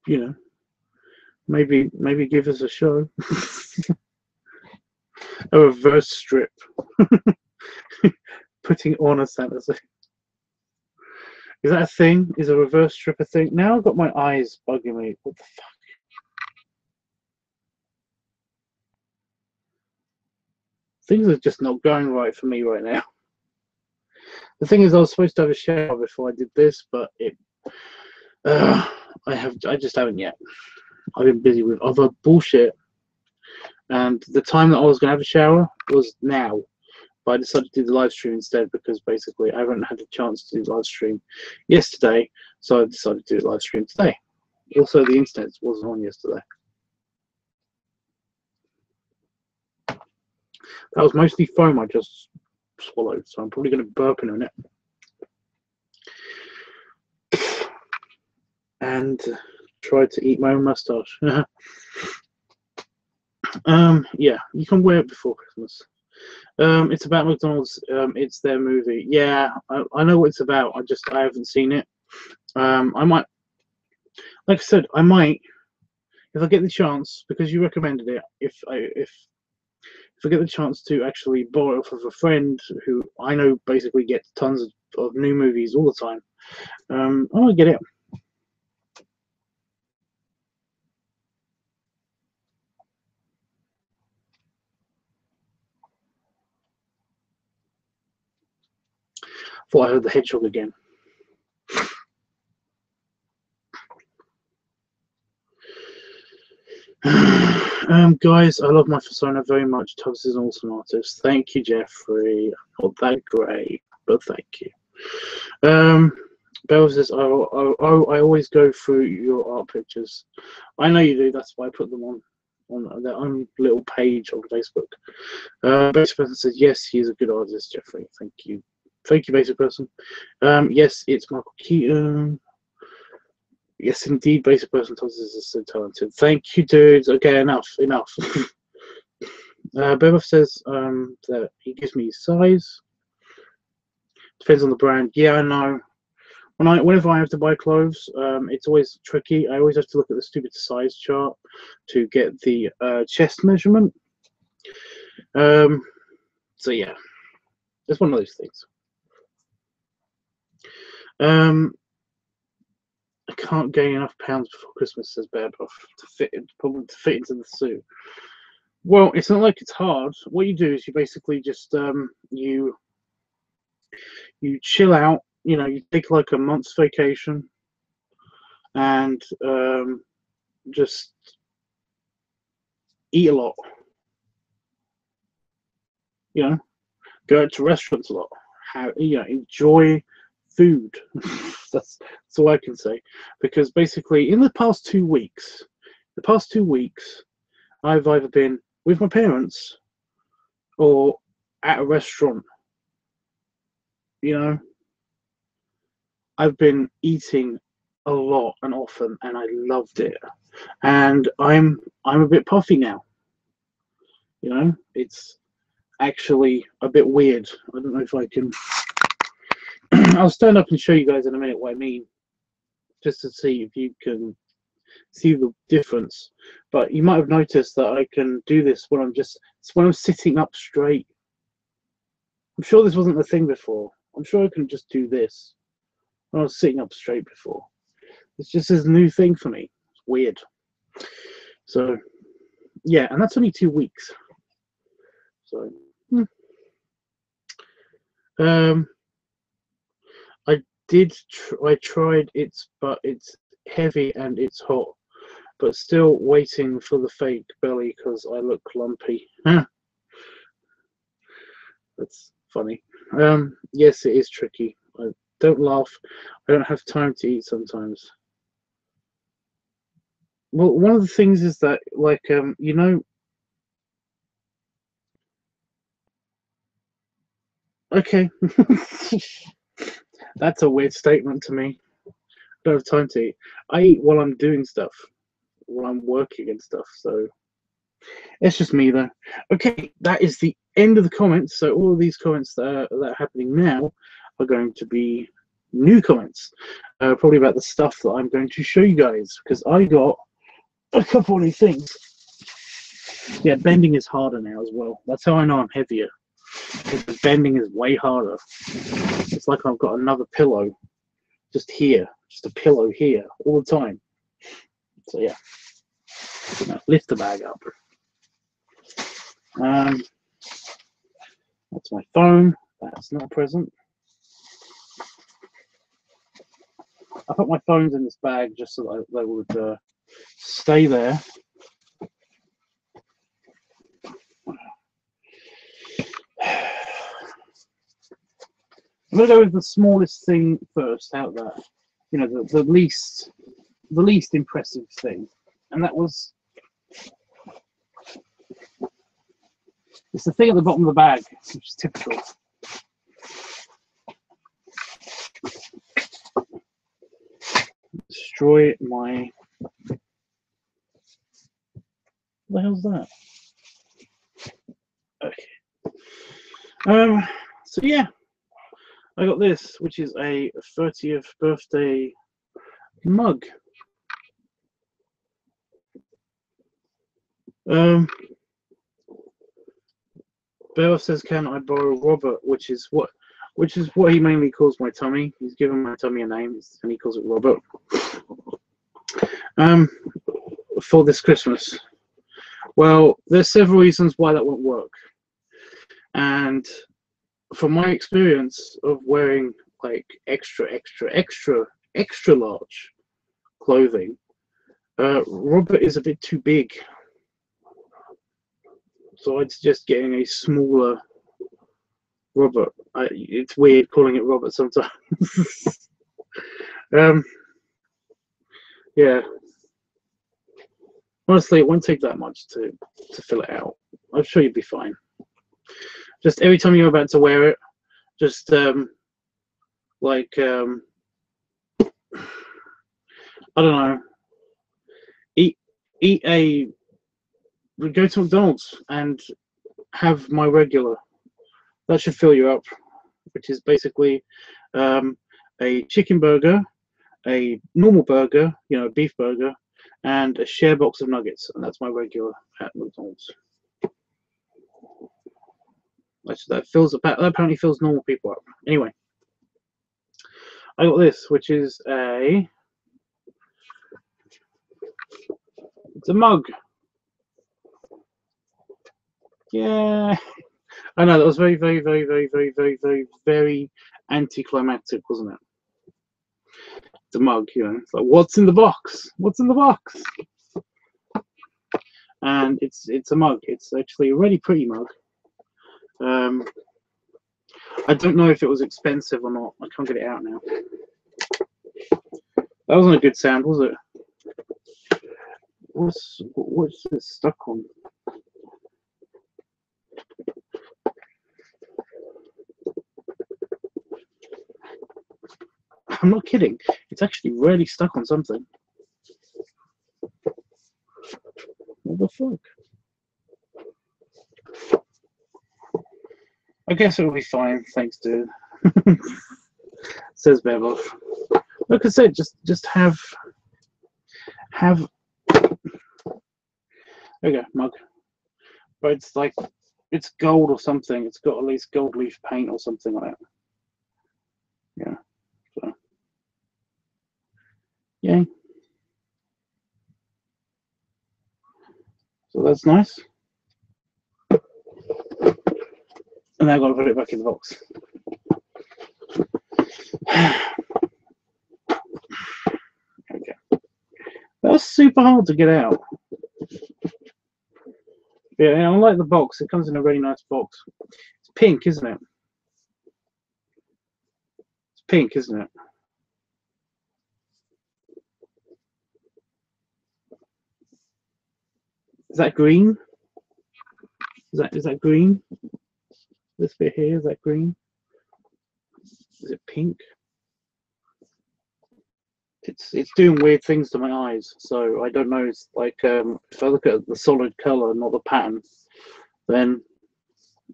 S1: you know, maybe give us a show. A reverse strip. Putting on a Santa suit. Is that a thing? Is a reverse strip a thing? Now I've got my eyes bugging me. What the fuck? Things are just not going right for me right now. The thing is, I was supposed to have a shower before I did this, but I just haven't yet. I've been busy with other bullshit, and the time that I was going to have a shower was now. But I decided to do the live stream instead because basically I haven't had a chance to do the live stream yesterday, so I decided to do the live stream today. Also, the internet wasn't on yesterday. That was mostly foam I just swallowed, so I'm probably going to burp in a minute. And try to eat my own moustache. Yeah, you can wear it before Christmas. It's about McDonald's. It's their movie. Yeah, I know what it's about. I haven't seen it. I might, like I said, I might, if I get the chance, because you recommended it. If I get the chance to actually borrow it off of a friend who I know basically gets tons of new movies all the time, I might get it. Thought I heard the hedgehog again. Guys, I love my persona very much. Tubbs is an awesome artist. Thank you, Jeffrey. Not that great, but thank you. Bell says, I always go through your art pictures. I know you do. That's why I put them on their own little page on Facebook. Basic Person says, yes, he's a good artist, Jeffrey. Thank you. Thank you, Basic Person. Yes, it's Michael Keaton. Yes, indeed, Basic Person Tubbs is so talented. Thank you, dudes. Okay, enough. Bev says that he gives me size. Depends on the brand. Yeah, I know. Whenever I have to buy clothes, it's always tricky. I always have to look at the stupid size chart to get the chest measurement. So yeah, it's one of those things. I can't gain enough pounds before Christmas, says Bear Buff, to fit into the suit. Well, it's not like it's hard. What you do is you basically just you chill out. You know, you take like a month's vacation and just eat a lot. You know, go out to restaurants a lot. Enjoy food. That's all I can say. Because basically, in the past 2 weeks, I've either been with my parents or at a restaurant. You know, I've been eating a lot and often, and I loved it. And I'm a bit puffy now. You know, it's actually a bit weird. I don't know if I can. I'll stand up and show you guys in a minute what I mean, just to see if you can see the difference. But you might have noticed that I can do this when I'm sitting up straight. I'm sure this wasn't the thing before. I'm sure I can just do this when I was sitting up straight before. It's just this new thing for me. It's weird. So yeah, and that's only 2 weeks. So I tried it, but it's heavy and it's hot, but still waiting for the fake belly because I look lumpy. That's funny. Yes, it is tricky. Don't laugh. I don't have time to eat sometimes. Well, one of the things is that, like, you know, okay. That's a weird statement to me. I don't have time to eat. I eat while I'm doing stuff, while I'm working and stuff. So it's just me, though. Okay, that is the end of the comments. So all of these comments that are happening now are going to be new comments, probably about the stuff that I'm going to show you guys, because I got a couple of new things. Yeah, bending is harder now as well. That's how I know I'm heavier, because bending is way harder. It's like I've got another pillow just here, just a pillow here all the time. So yeah, now lift the bag up. That's my phone. That's not a present. I put my phones in this bag just so that they would stay there. I'm gonna go with the smallest thing first out there. You know, the least impressive thing, and that was, it's the thing at the bottom of the bag, which is typical. Destroy my. What the hell's that? Okay. So yeah, I got this, which is a 30th birthday mug. Bella says, "Can I borrow Robert?" Which is what he mainly calls my tummy. He's given my tummy a name, and he calls it Robert. For this Christmas. Well, there's several reasons why that won't work, and from my experience of wearing like extra large clothing, Robert is a bit too big. So I'd suggest getting a smaller Robert. It's weird calling it Robert sometimes. Yeah. Honestly, it won't take that much to fill it out. I'm sure you'll be fine. Just every time you're about to wear it, just I don't know. Go to McDonald's and have my regular. That should fill you up, which is basically a chicken burger, a normal burger, you know, a beef burger, and a share box of nuggets, and that's my regular at McDonald's. That apparently fills normal people up. Anyway, I got this, which is it's a mug. Yeah, I know that was very, very, very, very, very, very, very, very anticlimactic, wasn't it? The mug, you know, it's like, what's in the box? What's in the box? And it's a mug. It's actually a really pretty mug. I don't know if it was expensive or not. I can't get it out now. That wasn't a good sound, was it? What's this stuck on? I'm not kidding. It's actually really stuck on something. What the fuck? I guess it'll be fine, thanks, dude. Says Bevel. Like I said, just have. There you go, mug. But it's like, it's gold or something. It's got at least gold leaf paint or something on it. Yeah. Yeah. So that's nice. And now I've got to put it back in the box. Okay. That's super hard to get out. Yeah, and I like the box. It comes in a really nice box. It's pink, isn't it? It's pink, isn't it? Is that green? Is that green? This bit here, is that green? Is it pink? It's doing weird things to my eyes, so I don't know. It's like if I look at the solid color, not the pattern, then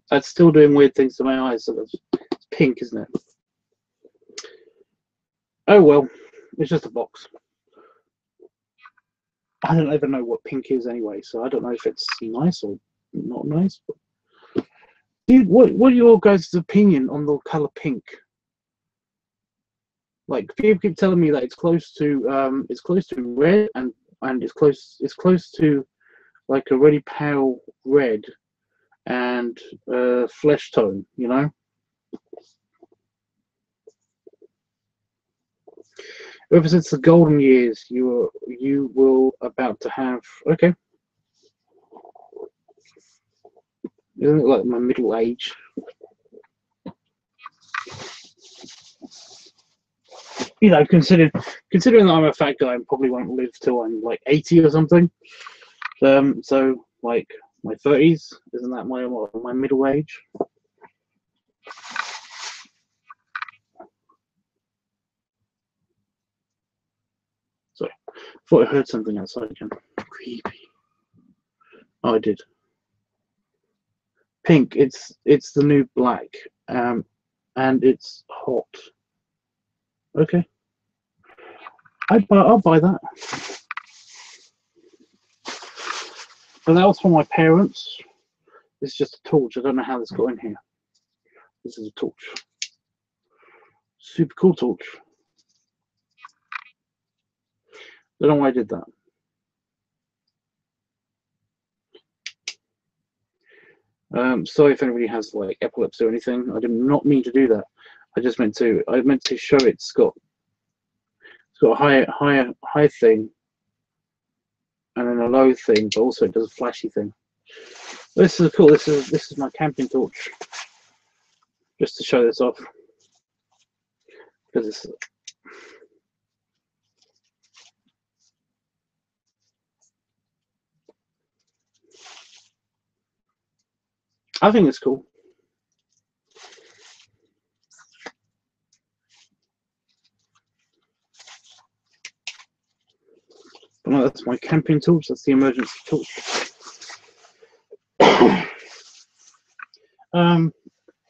S1: that's still doing weird things to my eyes. So it's pink, isn't it? Oh well, it's just a box. I don't even know what pink is anyway, so I don't know if it's nice or not nice. But dude, what are your guys' opinion on the color pink? Like people keep telling me that it's close to red and it's close to like a really pale red and flesh tone, you know. Ever since the golden years, you will about to have. Okay, isn't it like my middle age? You know, considering that I'm a fat guy and probably won't live till I'm like 80 or something. So like my 30s, isn't that my middle age? Sorry, I thought I heard something outside again. Creepy. Oh, I did. Pink. It's the new black. And it's hot. Okay. I'll buy that. But that was for my parents. This is just a torch. I don't know how this got in here. This is a torch. Super cool torch. Don't know why I did that. Sorry if anybody has like epilepsy or anything. I did not mean to do that. I meant to show it's got a high thing and then a low thing, but also it does a flashy thing. This is cool. This is my camping torch. Just to show this off. Because it's I think it's cool. But no, that's my camping torch. That's the emergency torch.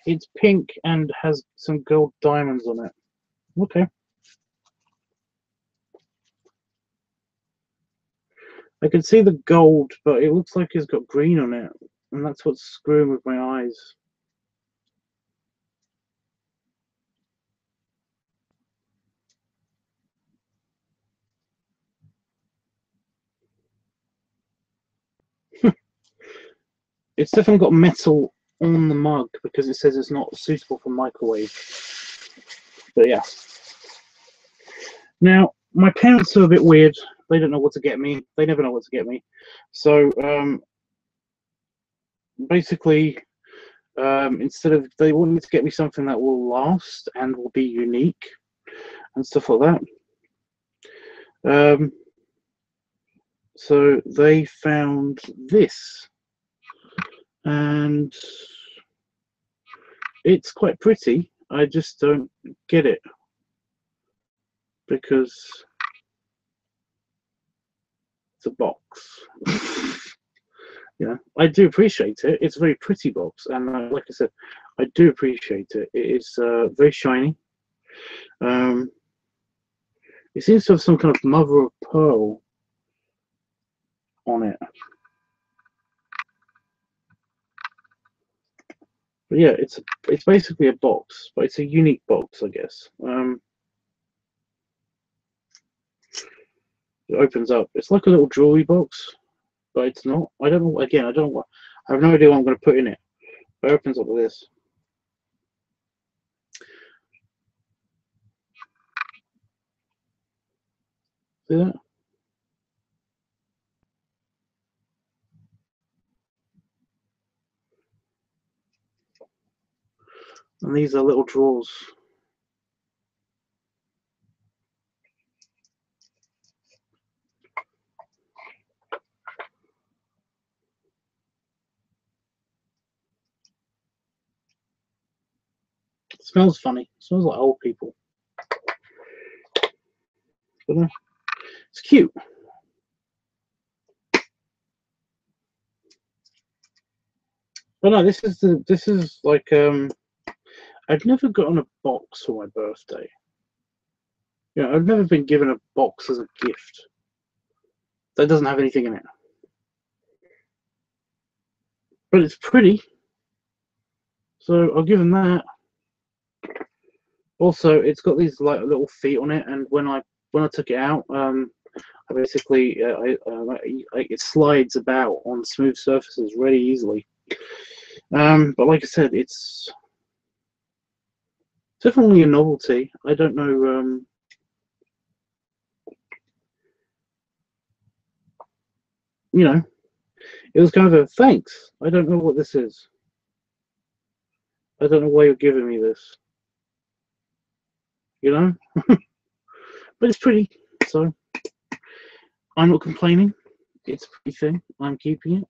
S1: It's pink and has some gold diamonds on it. Okay. I can see the gold, but it looks like it's got green on it, and that's what's screwing with my eyes. It's definitely got metal on the mug because it says it's not suitable for microwave. But yeah. Now, my parents are a bit weird. They don't know what to get me. They never know what to get me. So basically, instead of they wanted to get me something that will last and will be unique and stuff like that. So they found this, and it's quite pretty. I just don't get it because it's a box. Yeah, I do appreciate it. It's a very pretty box, and like I said, I do appreciate it. It is very shiny. It seems to have some kind of mother of pearl on it. But yeah, it's basically a box, but it's a unique box, I guess. It opens up. It's like a little jewelry box, but it's not. I don't know. Again, I don't know what. I have no idea what I'm going to put in it. But it opens up with this. See that? And these are little drawers. It smells funny. It smells like old people. But it's cute. But no, this is like I've never gotten a box for my birthday. You know, I've never been given a box as a gift that doesn't have anything in it. But it's pretty, so I'll give them that. Also, it's got these like little feet on it, and when I took it out, I basically it slides about on smooth surfaces really easily. But like I said, it's definitely a novelty. I don't know. You know, it was kind of a thanks. I don't know what this is. I don't know why you're giving me this. You know, but it's pretty. So I'm not complaining. It's a pretty thing. I'm keeping it.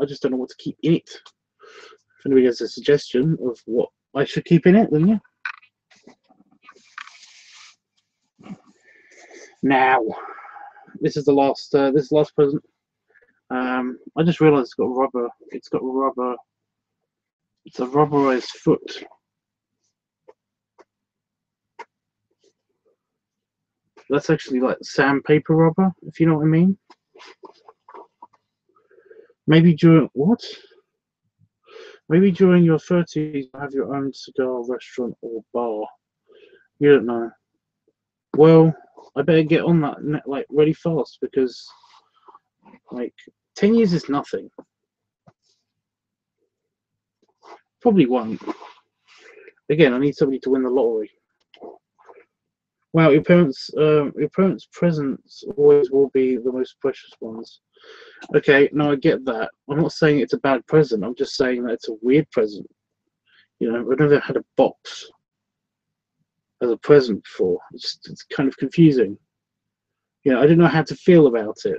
S1: I just don't know what to keep in it. If anybody has a suggestion of what I should keep in it, then yeah. Now, this is the last. This is the last present. I just realised it's got rubber. It's got rubber. It's a rubberized foot. That's actually like sandpaper rubber, if you know what I mean. Maybe during what? Maybe during your 30s, you have your own cigar restaurant or bar. You don't know. Well, I better get on that like really fast because like 10 years is nothing. Probably won't. Again, I need somebody to win the lottery. Wow, your parents' presents always will be the most precious ones. Okay, no, I get that. I'm not saying it's a bad present. I'm just saying that it's a weird present. You know, I've never had a box as a present before. It's kind of confusing. You know, I didn't know how to feel about it.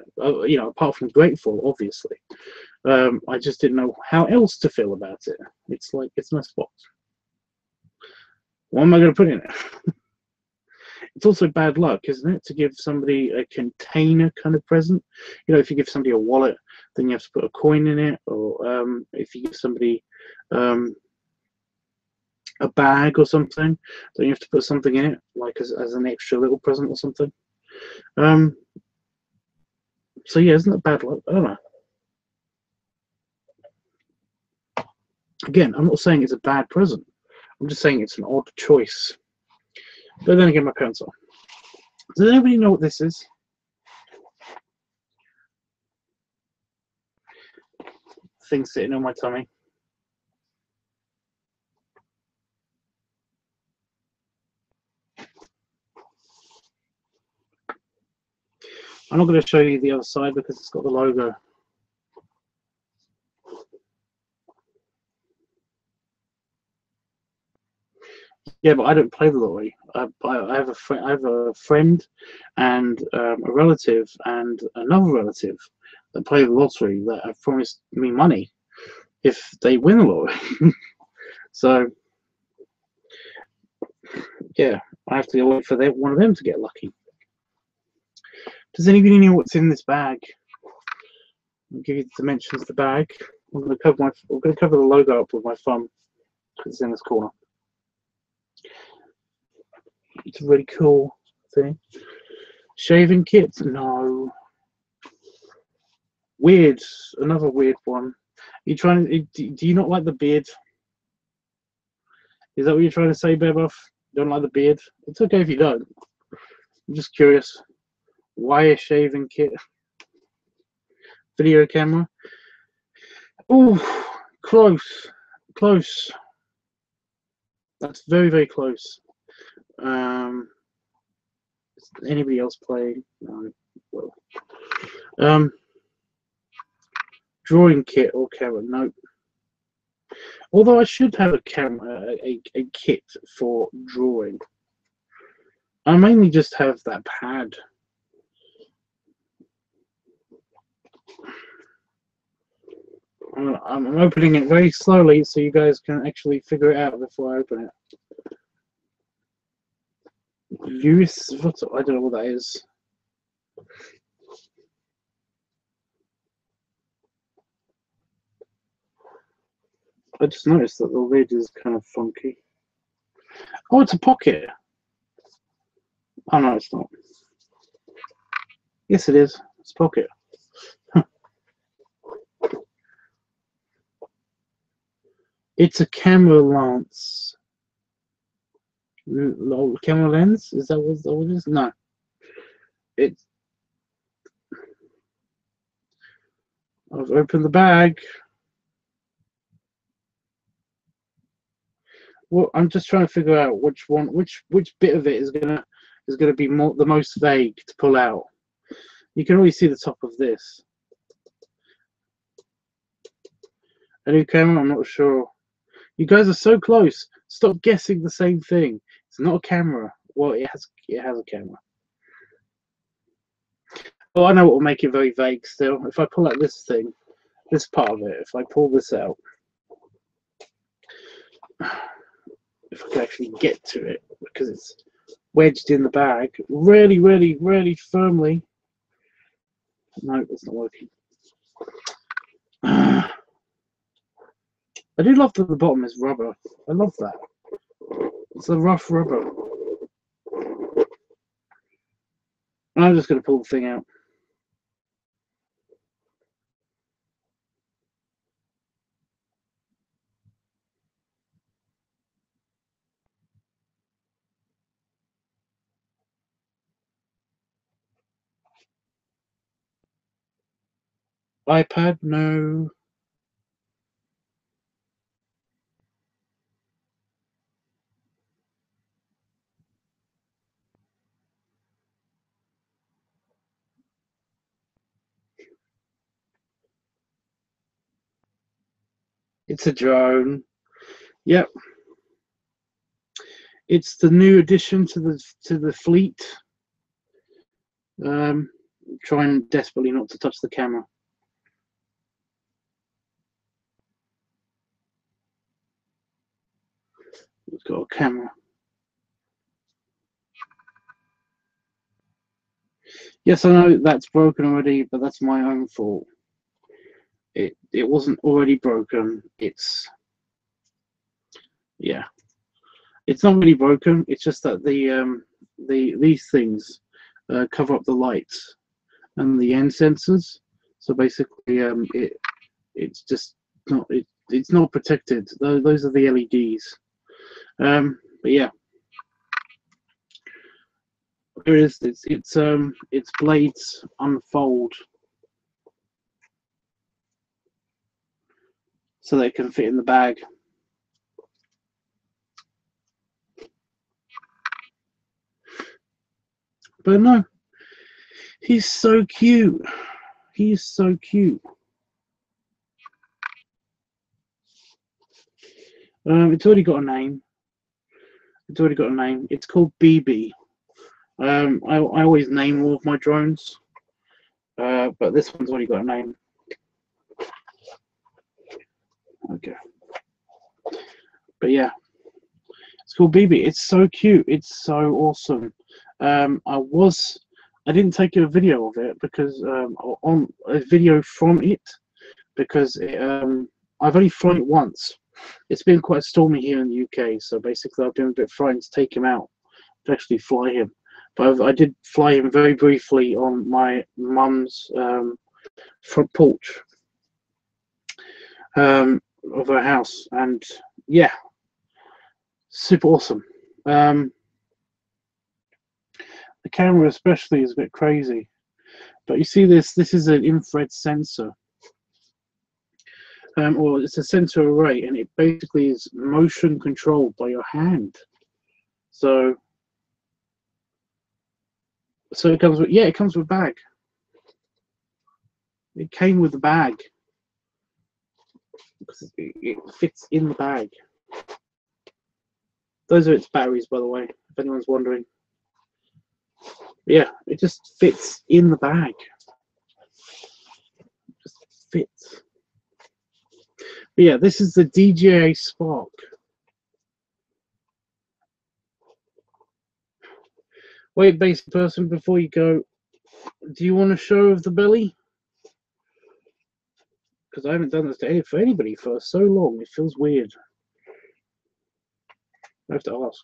S1: You know, apart from grateful, obviously. I just didn't know how else to feel about it. It's like, it's a nice box. What am I going to put in it? It's also bad luck, isn't it, to give somebody a container kind of present? You know, if you give somebody a wallet, then you have to put a coin in it, or if you give somebody a bag or something, then you have to put something in it, like as an extra little present or something. So yeah, isn't that bad luck? I don't know. Again, I'm not saying it's a bad present. I'm just saying it's an odd choice. But then again, my parents are. Does anybody know what this is? Thing sitting on my tummy. I'm not going to show you the other side because it's got the logo. Yeah, but I don't play the lottery. I have a friend and a relative and another relative that play the lottery that have promised me money if they win the lottery. So yeah, I have to wait for one of them to get lucky. Does anybody know what's in this bag? I'll give you the dimensions of the bag. I'm going to cover the logo up with my thumb because it's in this corner. It's a really cool thing. Shaving kit? No. Weird. Another weird one. Are you trying to? Do you not like the beard? Is that what you're trying to say, Beboff? You don't like the beard? It's okay if you don't. I'm just curious. Why a shaving kit? Video camera? Oh, close. Close. That's very, very close. Is anybody else playing? No. Well. Drawing kit or camera? Nope. Although I should have a camera, a kit for drawing. I mainly just have that pad. I'm opening it very slowly so you guys can actually figure it out before I open it. Use what? I don't know what that is. I just noticed that the lid is kind of funky. Oh, it's a pocket. Oh no, it's not. Yes, it is. It's pocket. It's a camera lens. Camera lens? Is that what it is? No. It's. I've opened the bag. Well, I'm just trying to figure out which bit of it is gonna be the most vague to pull out. You can already see the top of this. A new camera? I'm not sure. You guys are so close. Stop guessing the same thing. It's not a camera. Well, it has a camera. Oh, I know what will make it very vague still. If I pull out this thing, this part of it, if I pull this out, if I can actually get to it, because it's wedged in the bag really, really, really firmly. No, it's not working. I do love that the bottom is rubber. I love that. It's a rough rubber. I'm just going to pull the thing out. iPad? No. It's a drone. Yep. It's the new addition to the fleet. Trying desperately not to touch the camera. It's got a camera. Yes, I know that's broken already, but that's my own fault. It wasn't already broken. It's not really broken. It's just that these things cover up the lights and the end sensors. So basically, it's just not it's not protected. Those are the LEDs. But yeah, here it is. Its blades unfold so they can fit in the bag. But no, he's so cute. He's so cute. It's already got a name. It's called BB. I always name all of my drones, but this one's already got a name. Okay. But yeah, it's called BB. It's so cute. It's so awesome. I didn't take a video of it because on a video from it because I've only flown it once. It's been quite stormy here in the UK, so basically I've been a bit frightened to take him out to actually fly him. But I did fly him very briefly on my mum's front porch of her house, and yeah, super awesome. The camera especially is a bit crazy, but you see this is an infrared sensor, or it's a sensor array, and it basically is motion controlled by your hand. So it comes with it comes with a bag. It came with the bag because it fits in the bag. Those are its batteries, by the way, if anyone's wondering. Yeah, it just fits in the bag. It just fits. But yeah, this is the DJI Spark. Wait, basic person, before you go, do you want a show of the belly? Because I haven't done this for anybody for so long, it feels weird. I have to ask.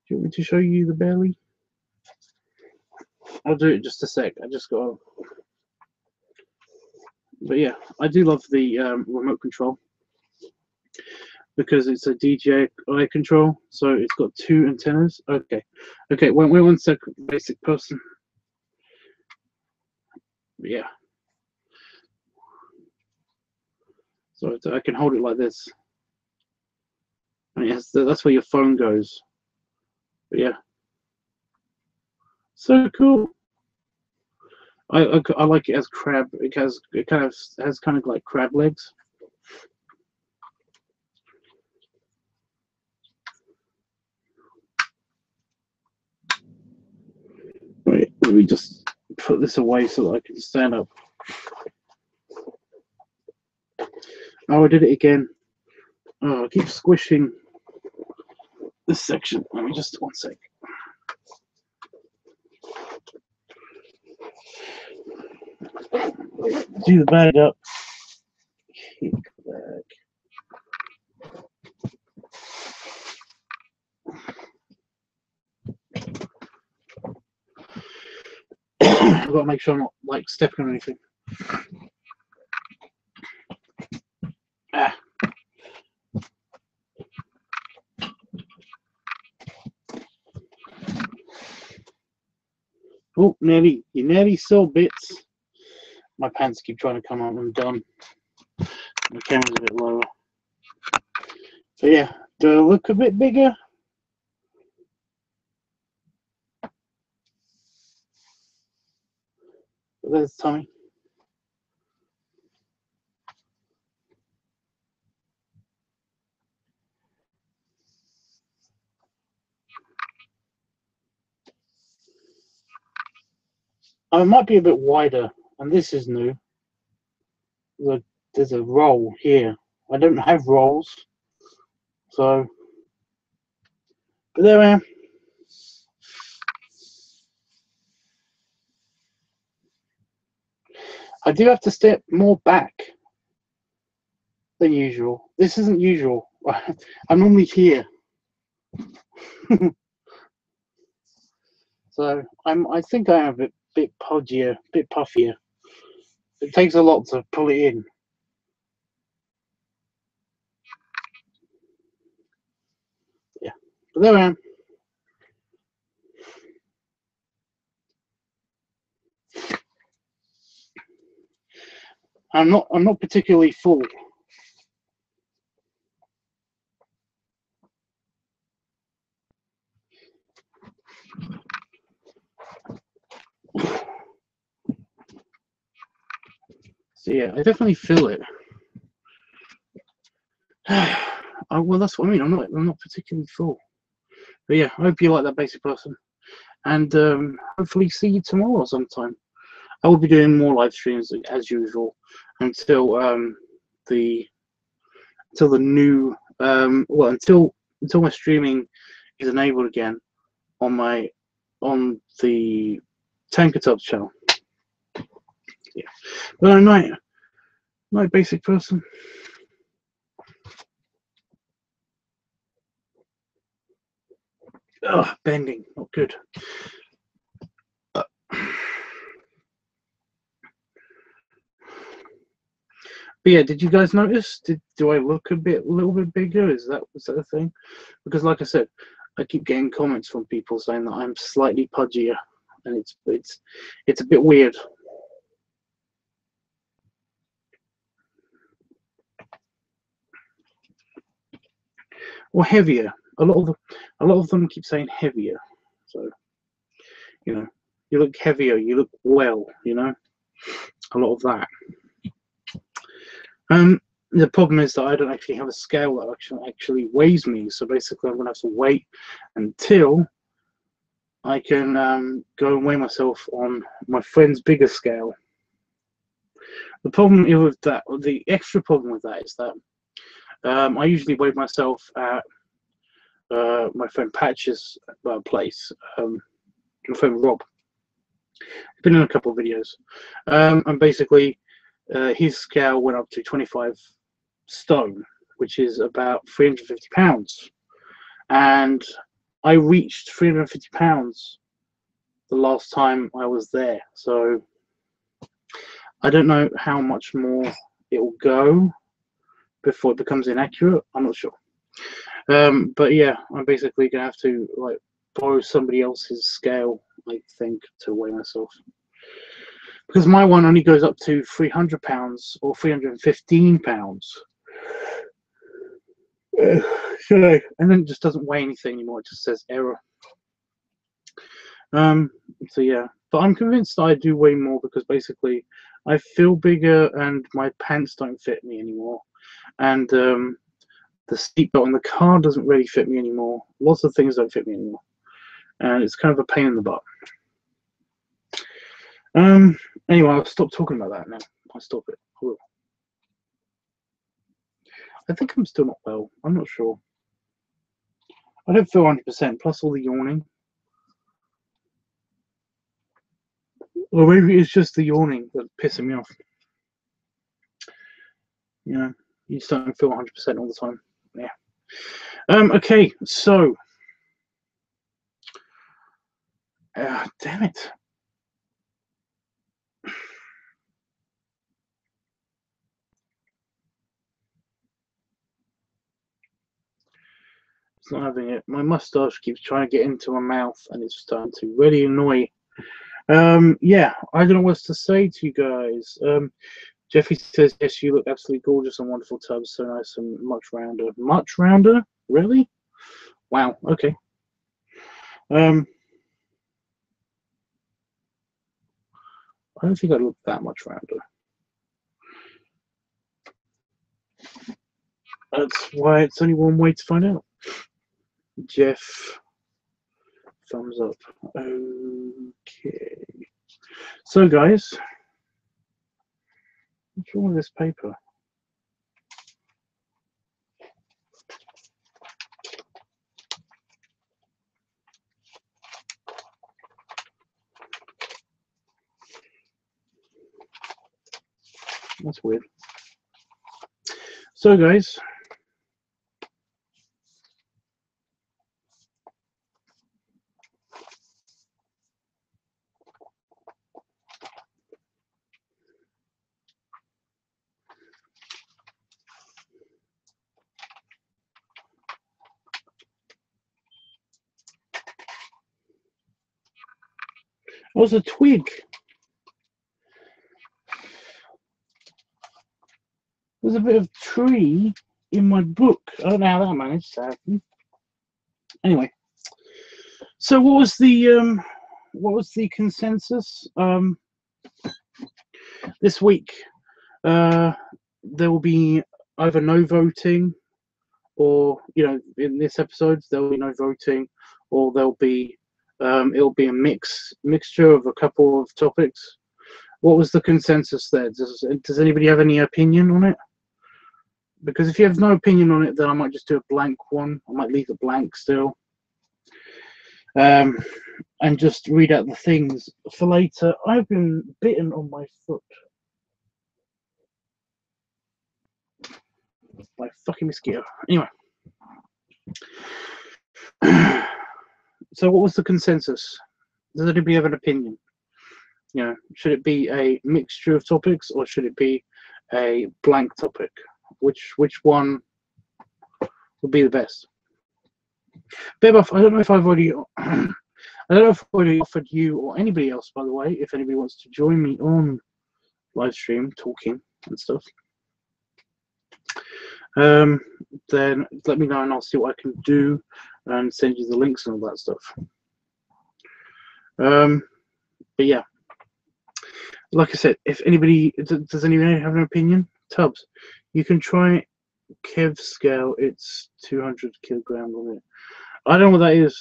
S1: you want me to show you the belly? I'll do it in just a sec. I just got. But yeah, I do love the remote control because it's a DJI control, so it's got 2 antennas. Okay, wait 1 second, basic person. But yeah, so I can hold it like this, and yes, that's where your phone goes. But yeah, so cool. I like it as crab. It kind of has like crab legs. Wait, let me just put this away so that I can stand up. Oh, I did it again. Oh, I keep squishing this section. Let me just 1 sec. Do the bag up. Kick bag. I've got to make sure I'm not like stepping on anything. Ah. Oh, you nearly saw bits. My pants keep trying to come up. I'm done. The camera's a bit lower. So yeah, do I look a bit bigger? There's Tommy. Oh, it might be a bit wider, and this is new. There's a roll here. I don't have rolls, so. But there I am. I do have to step more back than usual. This isn't usual. I'm normally here. So I think I am a bit podgier, bit puffier. It takes a lot to pull it in. Yeah. But there I am. I'm not particularly full. So yeah, I definitely feel it. Oh, well, that's what I mean. I'm not particularly full. But yeah, I hope you like that, basic person, and hopefully see you tomorrow sometime. I will be doing more live streams as usual until the new until my streaming is enabled again on the LiveTUBBS channel. Yeah, but night, basic person. Oh, bending, not good. But yeah, did you guys notice? Do I look a little bit bigger? Was that a thing? Because like I said, I keep getting comments from people saying that I'm slightly pudgier, and it's a bit weird. Or heavier. A lot of them keep saying heavier. So you look heavier. You look well. A lot of that. The problem is that I don't actually have a scale that actually weighs me. So basically, I'm gonna have to wait until I can go and weigh myself on my friend's bigger scale. The problem with that, the extra problem with that, is that I usually weigh myself at my friend Patch's place, my friend Rob. He's been in a couple of videos, and basically his scale went up to 25 stone, which is about 350 pounds, and I reached 350 pounds the last time I was there, so I don't know how much more it will go before it becomes inaccurate. I'm not sure. But yeah, I'm basically gonna have to like borrow somebody else's scale, I think, to weigh myself, because my one only goes up to 300 pounds or 315 pounds. Sorry. And then it just doesn't weigh anything anymore. It just says error. So yeah, but I'm convinced I do weigh more because basically I feel bigger and my pants don't fit me anymore, and the seatbelt on the car doesn't really fit me anymore. Lots of things don't fit me anymore, and it's kind of a pain in the butt. Anyway, I'll stop talking about that now. I'll stop it. I will. I think I'm still not well. I'm not sure. I don't feel 100%. Plus all the yawning. Or maybe it's just the yawning that's pissing me off. You know, you just don't feel 100% all the time. Yeah. Okay, so. Damn it. It's not having it. My mustache keeps trying to get into my mouth and it's starting to really annoy. Yeah, I don't know what to say to you guys. Jeffy says, yes, you look absolutely gorgeous and wonderful, Tubbs. So nice and much rounder. Much rounder? Really? Wow, okay. I don't think I look that much rounder. That's why it's only one way to find out. Jeff, thumbs up. Okay. So, guys, what's wrong with this paper? That's weird. So, guys, it was a twig. There's a bit of tree in my book. I don't know how that managed to happen. Anyway, so what was the consensus? This week, there will be either no voting, or in this episode there will be no voting, or there'll be it'll be a mixture of a couple of topics. What was the consensus there? Does anybody have any opinion on it? Because if you have no opinion on it, then I might just do a blank one. I might leave it blank still. And just read out the things for later. I've been bitten on my foot. Like fucking mosquito. Anyway. So what was the consensus? Does anybody have an opinion? Should it be a mixture of topics or should it be a blank topic? Which one would be the best? Bebuff, I don't know if I've already offered you or anybody else, by the way, if anybody wants to join me on live stream talking and stuff. Then let me know and I'll see what I can do and send you the links and all that stuff. But yeah, like I said, if anybody does anybody have an opinion? Tubbs, you can try Kev's scale. It's 200 kilograms on it. I don't know what that is.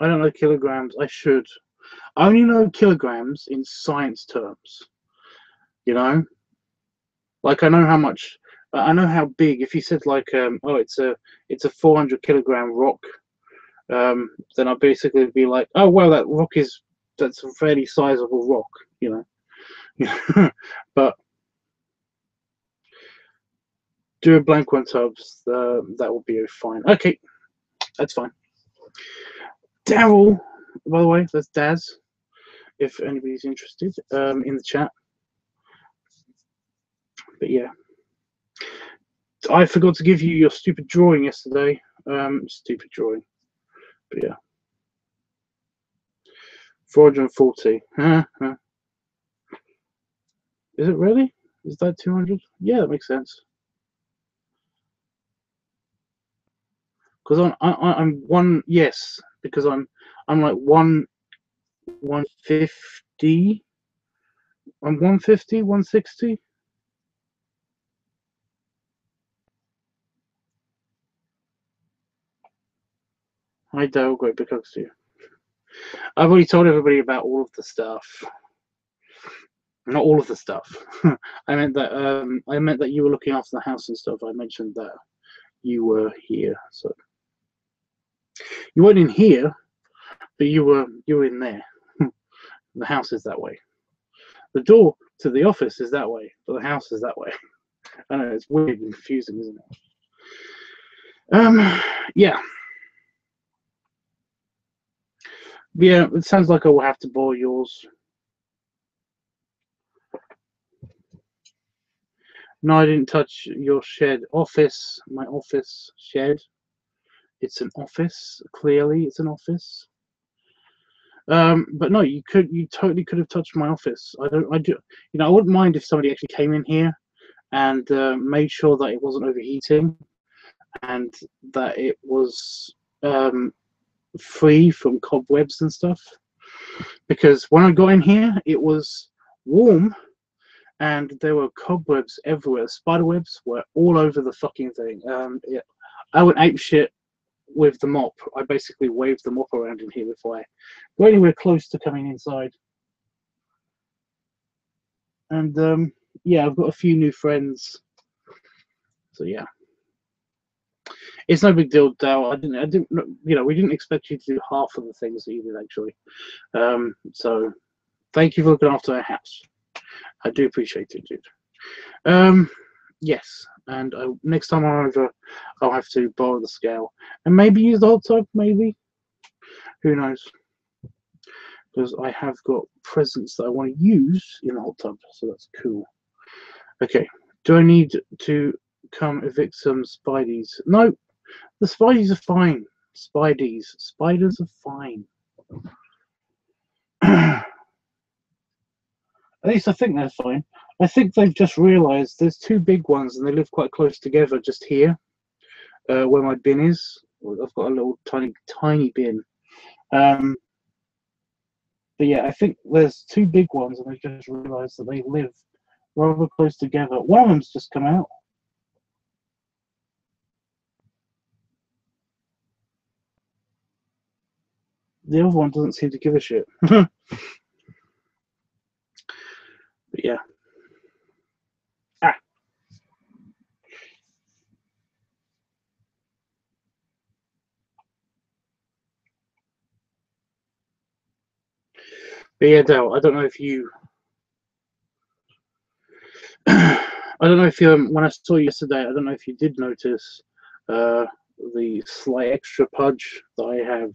S1: I don't know kilograms. I should. I only know kilograms in science terms. Like I know how much. I know how big. If you said like, oh, it's a 400 kilogram rock, then I'd basically be like, oh well, that's a fairly sizable rock, But Do a blank one, Tubbs. That will be fine. Okay, that's fine. Daryl, by the way, that's Daz. If anybody's interested, in the chat. But yeah, I forgot to give you your stupid drawing yesterday. Stupid drawing. But yeah, 440. Is it really? Is that 200? Yeah, that makes sense. Because I'm one. Yes, because I'm like 150. I'm 150, 160. Hi Dale, great big hugs to you. I've already told everybody about all of the stuff. Not all of the stuff. I meant that you were looking after the house and stuff. I mentioned that you were here, so you weren't in here, but you were in there. The house is that way. The door to the office is that way, but the house is that way. I know it's weird and confusing, isn't it? Yeah. Yeah, it sounds like I will have to borrow yours. No, I didn't touch your shed. Office, my office shed. It's an office. Clearly, it's an office. But no, you totally could have touched my office. I do. You know, I wouldn't mind if somebody actually came in here and made sure that it wasn't overheating and that it was free from cobwebs and stuff. Because when I got in here, it was warm and there were cobwebs everywhere. Spiderwebs were all over the fucking thing. I went apeshit with the mop. I basically waved the mop around in here before I go anywhere close to coming inside. And yeah, I've got a few new friends. So yeah. It's no big deal, Dale. I didn't, you know, we didn't expect you to do half of the things that you did, actually. So thank you for looking after our house. I do appreciate it, dude. Yes, and next time I'm over, I'll have to borrow the scale and maybe use the hot tub. Maybe, who knows? Because I have got presents that I want to use in the hot tub, so that's cool. Okay, do I need to come evict some spideys? No, the spideys are fine. Spiders are fine. At least I think they're fine. I think they've just realised there's two big ones and they live quite close together just here, where my bin is. I've got a little tiny bin. But yeah, I think there's two big ones and they've just realised that they live rather close together. One of them's just come out. The other one doesn't seem to give a shit. But yeah. But yeah, Dale, I don't know if you I don't know if you when I saw you yesterday, I don't know if you did notice the slight extra pudge that I have.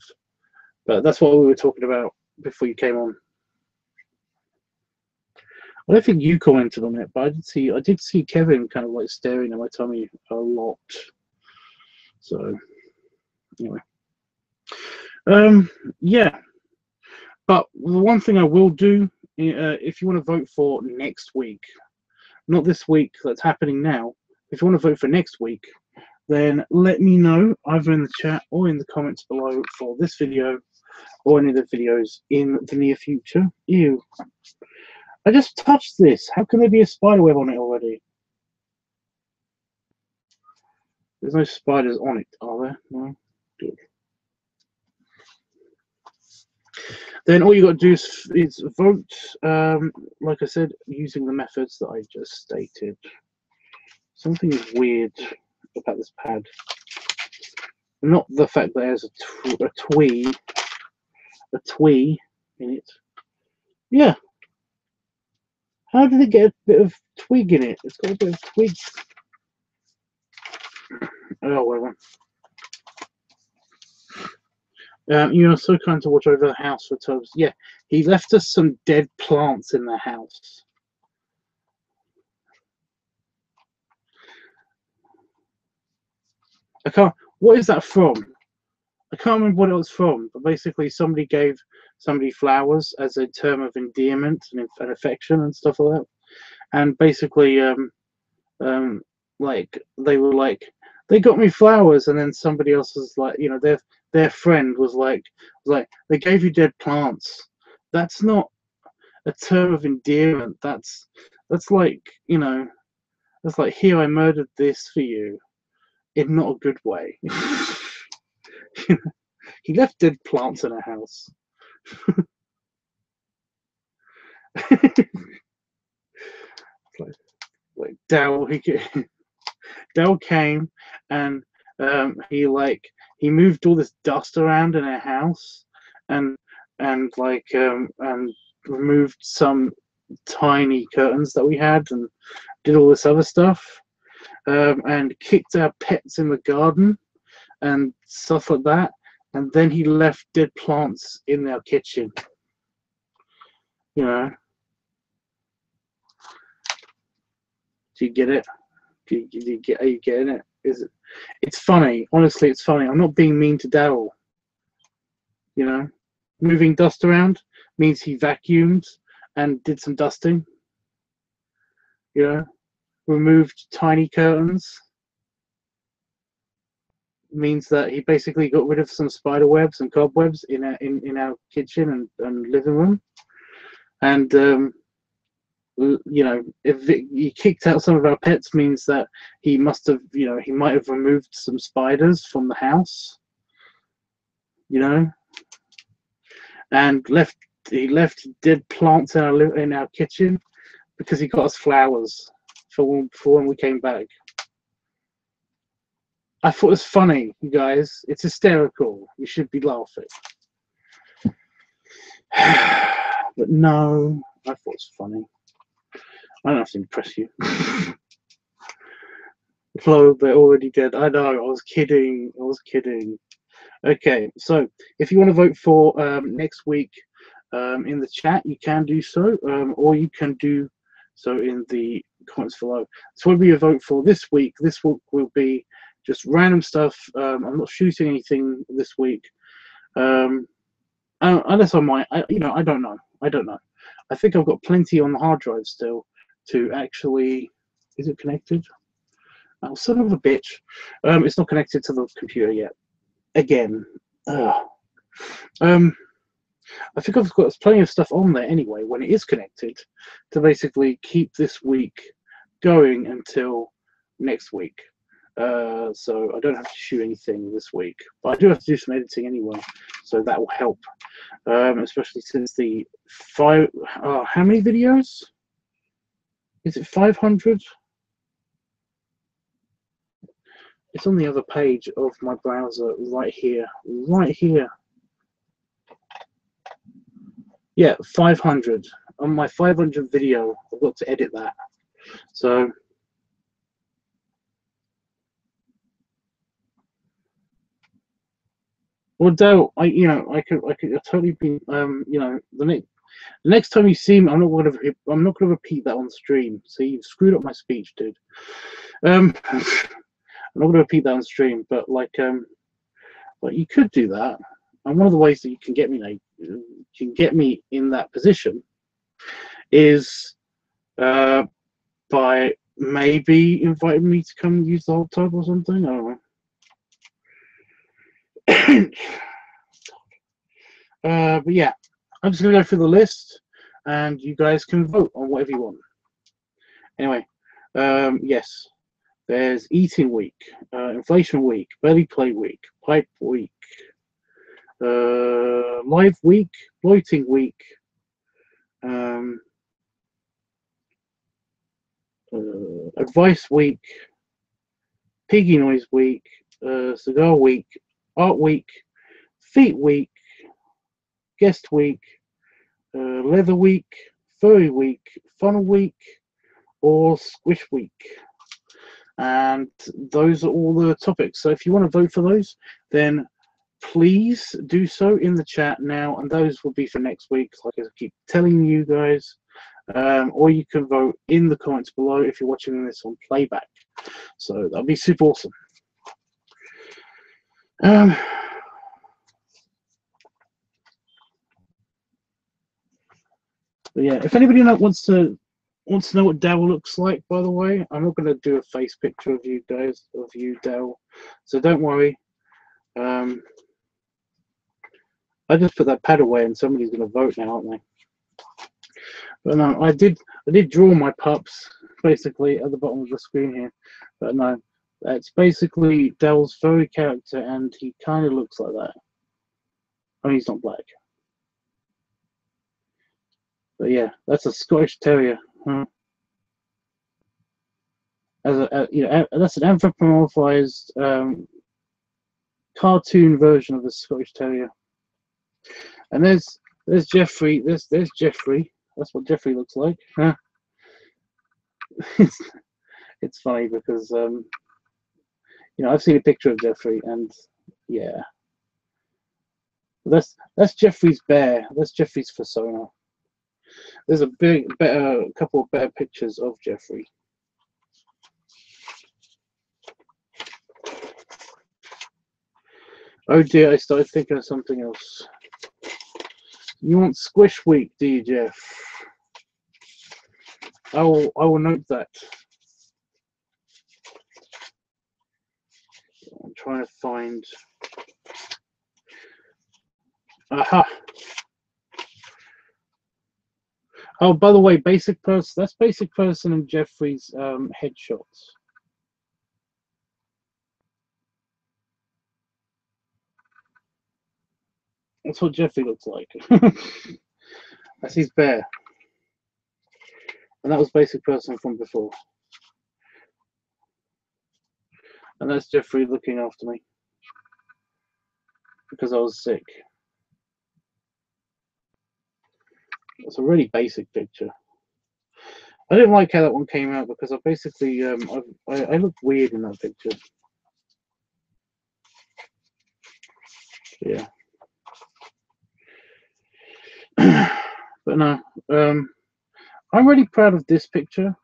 S1: But that's what we were talking about before you came on. I don't think you commented on it, but I did see Kevin kind of like staring at my tummy a lot. So anyway. Yeah. But the one thing I will do, if you want to vote for next week, not this week that's happening now, if you want to vote for next week, then let me know either in the chat or in the comments below for this video or any of the videos in the near future. Ew. I just touched this. How can there be a spider web on it already? There's no spiders on it, are there? No? Good. Then all you got to do is vote, like I said, using the methods that I just stated. Something is weird about this pad. Not the fact that there's a twee in it. Yeah. How did it get a bit of twig in it? It's got a bit of twig. Oh, whatever. You are so kind to watch over the house for Tubbs. Yeah, he left us some dead plants in the house. I can't. What is that from? I can't remember what it was from, but basically somebody gave somebody flowers as a term of endearment and affection and stuff like that. And basically, like they were like, they got me flowers, and then somebody else was like, you know, their friend was like, they gave you dead plants. That's not a term of endearment. That's like, you know, that's like, here, I murdered this for you, in not a good way. He left dead plants in a house. like Dell, Dell came and he moved all this dust around in a house, and and removed some tiny curtains that we had, and did all this other stuff, and kicked our pets in the garden and stuff like that. And then he left dead plants in our kitchen. You know, do you get it? Are you getting it? It's funny. Honestly, it's funny. I'm not being mean to Daryl. You know, moving dust around means he vacuumed and did some dusting. You know, removed tiny curtains means that he basically got rid of some spider webs and cobwebs in our kitchen and living room. And you know, if he kicked out some of our pets, means that he must have, you know, he might have removed some spiders from the house, you know, and he left dead plants in our kitchen because he got us flowers for when we came back. I thought it was funny, you guys. It's hysterical. You should be laughing. But no, I thought it was funny. I don't have to impress you. Flo, they're already dead. I know, I was kidding. Okay, so if you want to vote for next week in the chat, you can do so, or you can do so in the comments below. So what will you vote for this week? This week will be just random stuff. I'm not shooting anything this week, unless I might. I don't know. I think I've got plenty on the hard drive still to actually. Is it connected? Oh, son of a bitch! It's not connected to the computer yet. Again. I think I've got plenty of stuff on there anyway when it is connected to basically keep this week going until next week. So I don't have to shoot anything this week, but I do have to do some editing anyway, so that will help. Especially since the how many videos? Is it 500? It's on the other page of my browser right here. Yeah, 500. On my 500 video, I've got to edit that. So well, Dale, I could totally be the next time you see me, I'm not gonna repeat that on stream. So you've screwed up my speech, dude. I'm not gonna repeat that on stream, but you could do that. And one of the ways that you can get me in that position is by maybe inviting me to come use the hot tub or something. I don't know. But yeah, I'm just gonna go through the list, and you guys can vote on whatever you want. Anyway, yes, there's eating week, inflation week, belly play week, pipe week, live week, bloating week, advice week, piggy noise week, cigar week, art week, feet week, guest week, leather week, furry week, funnel week, or squish week. And those are all the topics. So if you want to vote for those, then please do so in the chat now, and those will be for next week, like I keep telling you guys. Or you can vote in the comments below if you're watching this on playback. So that'll be super awesome. But yeah, if anybody wants to know what Dell looks like, by the way, I'm not going to do a face picture of you guys, of you, Dell. So don't worry. I just put that pad away, and somebody's going to vote now, aren't they? But no, I did draw my pups basically at the bottom of the screen here. But no, it's basically Dell's furry character, and he kind of looks like that. I mean, he's not black. But yeah, that's a Scottish Terrier. Huh? That's an anthropomorphized cartoon version of the Scottish Terrier. And there's Jeffrey. There's Jeffrey. That's what Jeffrey looks like. Huh? It's funny because I've seen a picture of Jeffrey, and yeah, that's Jeffrey's bear. That's Jeffrey's persona. There's a couple of better pictures of Jeffrey. Oh dear, I started thinking of something else. You want Squish Week, do you, Jeff? I will note that. I'm trying to find. Aha! Oh, by the way, basic person. That's basic person and Jeffrey's headshots. That's what Jeffrey looks like. That's his bear. And that was basic person from before. And that's Jeffrey looking after me because I was sick. It's a really basic picture. I didn't like how that one came out because I basically I looked weird in that picture. Yeah. But no, I'm really proud of this picture.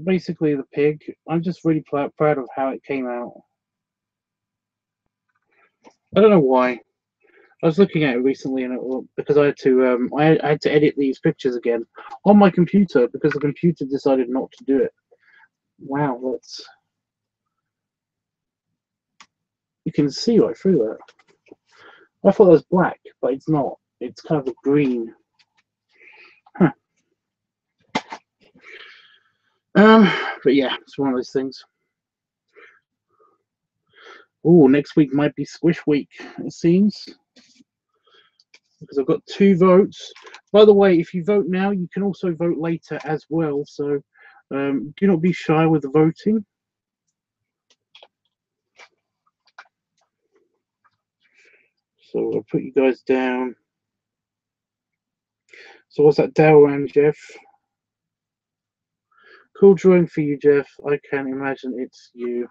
S1: Basically, the pig. I'm just really proud of how it came out. I don't know why. I was looking at it recently, and because I had to edit these pictures again on my computer because the computer decided not to do it. Wow, that's, you can see right through that. I thought it was black, but it's not. It's kind of a green. Huh. But yeah, it's one of those things. Oh, next week might be Squish Week, it seems, because I've got 2 votes. By the way, if you vote now, you can also vote later as well. So do not be shy with the voting. So I'll put you guys down. So what's that, Dale and Jeff? Cool drawing for you, Jeff. I can imagine it's you.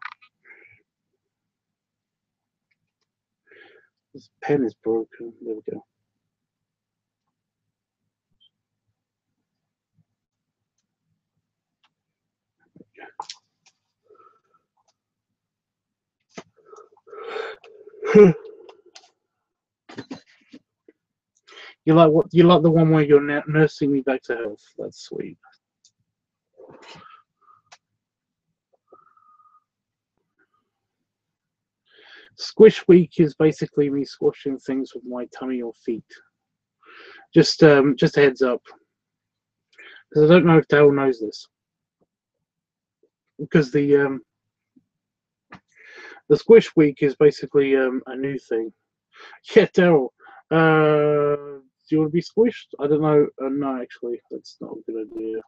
S1: This pen is broken. There we go. You like what? You like the one where you're nursing me back to health? That's sweet. Squish Week is basically me squashing things with my tummy or feet. Just a heads up, because I don't know if Dale knows this. Because the Squish Week is basically a new thing. Yeah, Daryl. Do you want to be squished? I don't know. No, actually, that's not a good idea.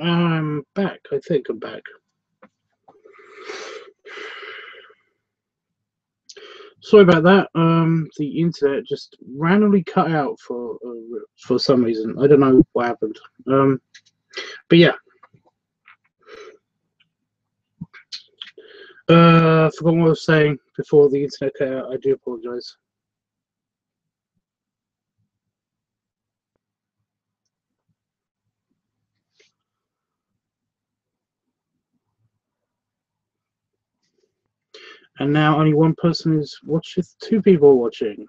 S1: I'm back. I think I'm back. Sorry about that. The internet just randomly cut out for some reason. I don't know what happened. But yeah. Forgot what I was saying before the internet cut out. I do apologize. And now only one person is watching. 2 people are watching.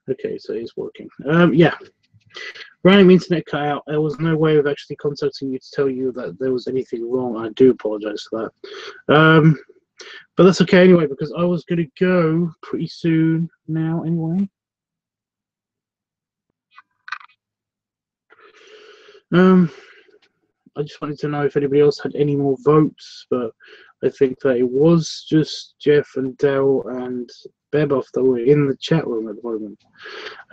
S1: Okay, so he's working. Yeah. Random internet cut out. There was no way of actually contacting you to tell you that there was anything wrong. I do apologize for that. But that's okay anyway, because I was going to go pretty soon now anyway. I just wanted to know if anybody else had any more votes, but I think that it was just Jeff and Dell and Beboff that were in the chat room at the moment.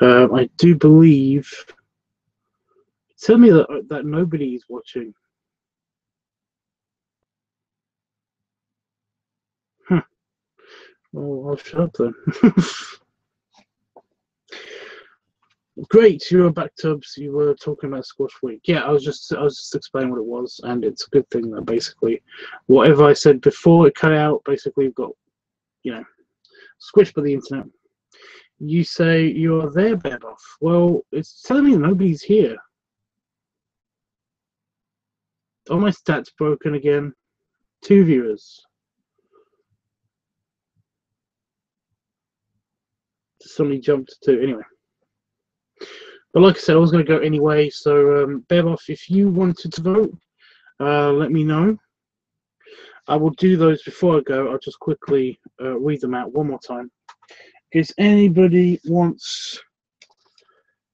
S1: I do believe. Tell me that nobody's watching. Huh. Well, I'll shut up then. Great, you were back, Tubbs. You were talking about Squash Week. Yeah, I was just explaining what it was, and it's a good thing that basically whatever I said before it cut out, basically got, squished by the internet. You say you are there, Beboff. Well, it's telling me nobody's here. Are my stats broken again? 2 viewers. Suddenly jumped to 2. Anyway. But like I said, I was going to go anyway. So, Beboff, if you wanted to vote, let me know. I will do those before I go. I'll just quickly read them out one more time. In case anybody wants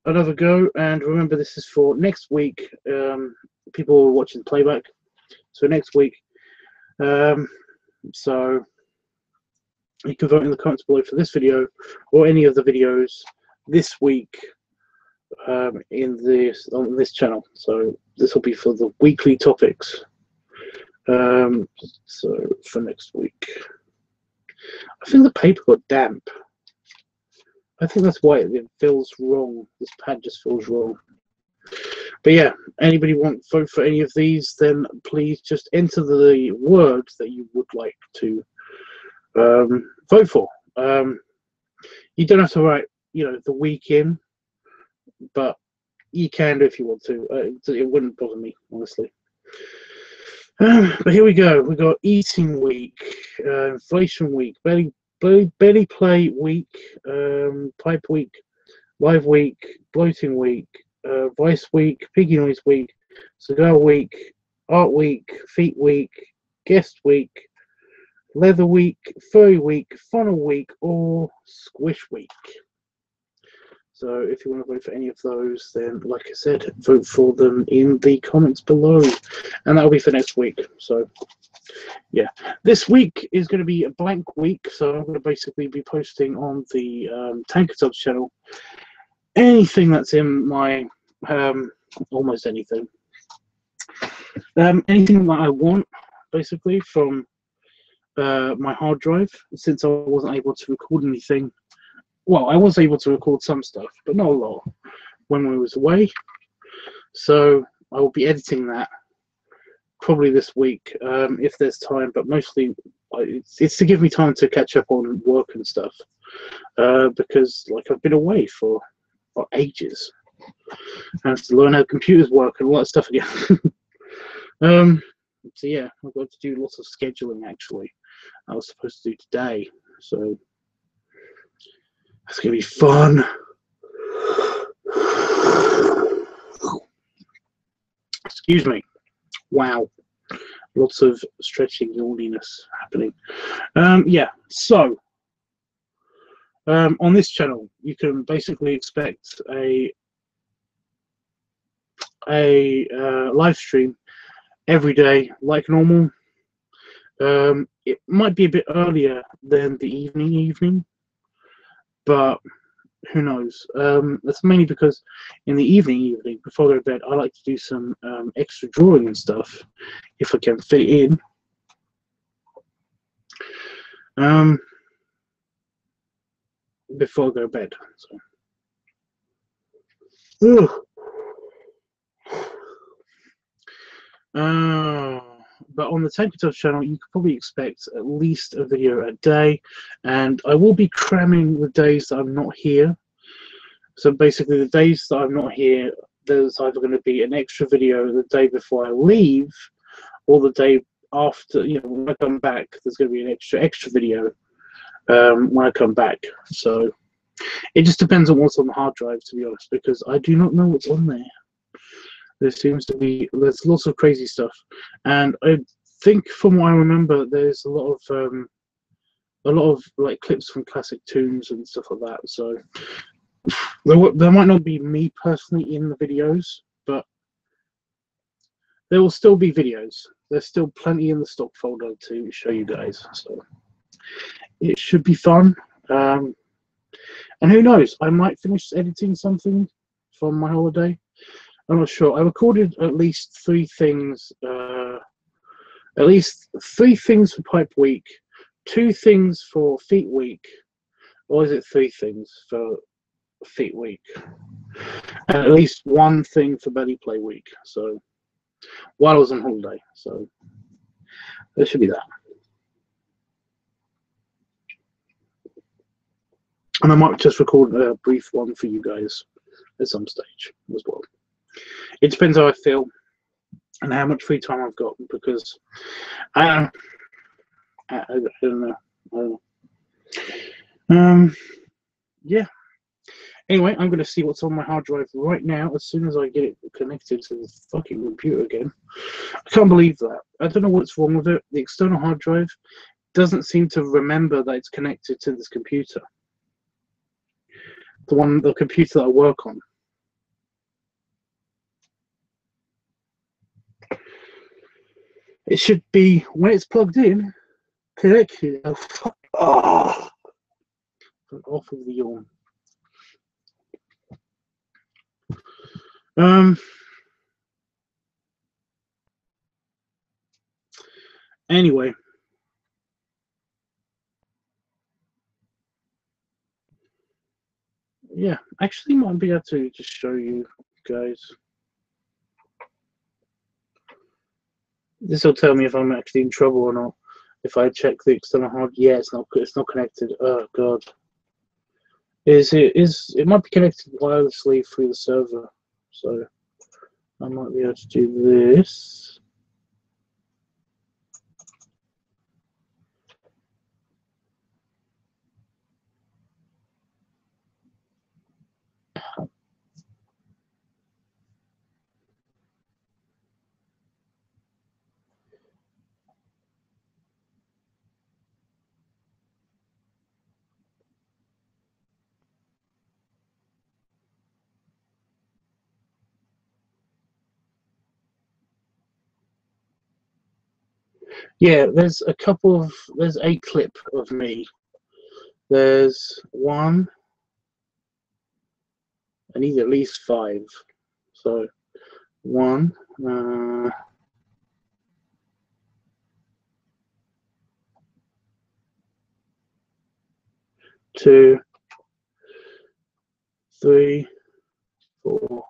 S1: another go, and remember this is for next week. People are watching playback, so next week. So you can vote in the comments below for this video or any of the videos this week on this channel. So this will be for the weekly topics. So for next week, I think the paper got damp. I think that's why it feels wrong. This pad just feels wrong. But yeah, anybody want to vote for any of these, then please just enter the words that you would like to vote for. You don't have to write, the week in, but you can do if you want to. It wouldn't bother me, honestly. But here we go. We got eating week, inflation week, belly play week, pipe week, live week, bloating week, vice week, piggy noise week, cigar week, art week, feet week, guest week, leather week, furry week, funnel week, or squish week. So if you want to vote for any of those, then like I said, vote for them in the comments below, and that'll be for next week. So yeah, this week is going to be a blank week, so I'm going to basically be posting on the LiveTUBBS channel anything that's in my almost anything that I want, basically, from my hard drive, since I wasn't able to record anything. Well, I was able to record some stuff, but not a lot when I was away. So I will be editing that probably this week if there's time, but mostly it's to give me time to catch up on work and stuff, because I've been away for ages. I have to learn how computers work and all that stuff again. So yeah, I've got to do lots of scheduling actually. I was supposed to do today, so that's gonna be fun. Excuse me. Wow, lots of stretching yawniness happening. Yeah, so on this channel you can basically expect a live stream every day like normal. It might be a bit earlier than the evening, but who knows? That's mainly because in the evening, before I go to bed, I like to do some extra drawing and stuff, if I can fit it in. Before I go to bed. So. But on the Tankertuff channel, you could probably expect at least a video a day, and I will be cramming the days that I'm not here. So basically, the days that I'm not here, there's either going to be an extra video the day before I leave, or the day after. You know, when I come back, there's going to be an extra video when I come back. So it just depends on what's on the hard drive, to be honest, because I do not know what's on there. There's lots of crazy stuff, and I think from what I remember, there's a lot of like clips from classic tunes and stuff like that. So there might not be me personally in the videos, but there will still be videos. There's still plenty in the stock folder to show you guys, so it should be fun. And who knows, I might finish editing something from my holiday. I'm not sure. I recorded at least 3 things. At least 3 things for Pipe Week, 2 things for Feet Week, or is it 3 things for Feet Week? And at least 1 thing for Belly Play Week. So while I was on holiday, so there should be that. And I might just record a brief one for you guys at some stage as well. It depends how I feel and how much free time I've got, because I don't know. Yeah. Anyway, I'm going to see what's on my hard drive right now as soon as I get it connected to the fucking computer again. I can't believe that. I don't know what's wrong with it. The external hard drive doesn't seem to remember that it's connected to this computer. The computer that I work on. It should be, when it's plugged in, connected. Oh, fuck. Oh. Off of the yawn. Anyway. Yeah, actually might be able to just show you guys. This will tell me if I'm actually in trouble or not. If I check the external hard, yeah, it's not connected. Oh god. It might be connected wirelessly through the server. So I might be able to do this. Yeah, there's a clip of me. There's 1. I need at least 5. So 1, 2, 3, 4,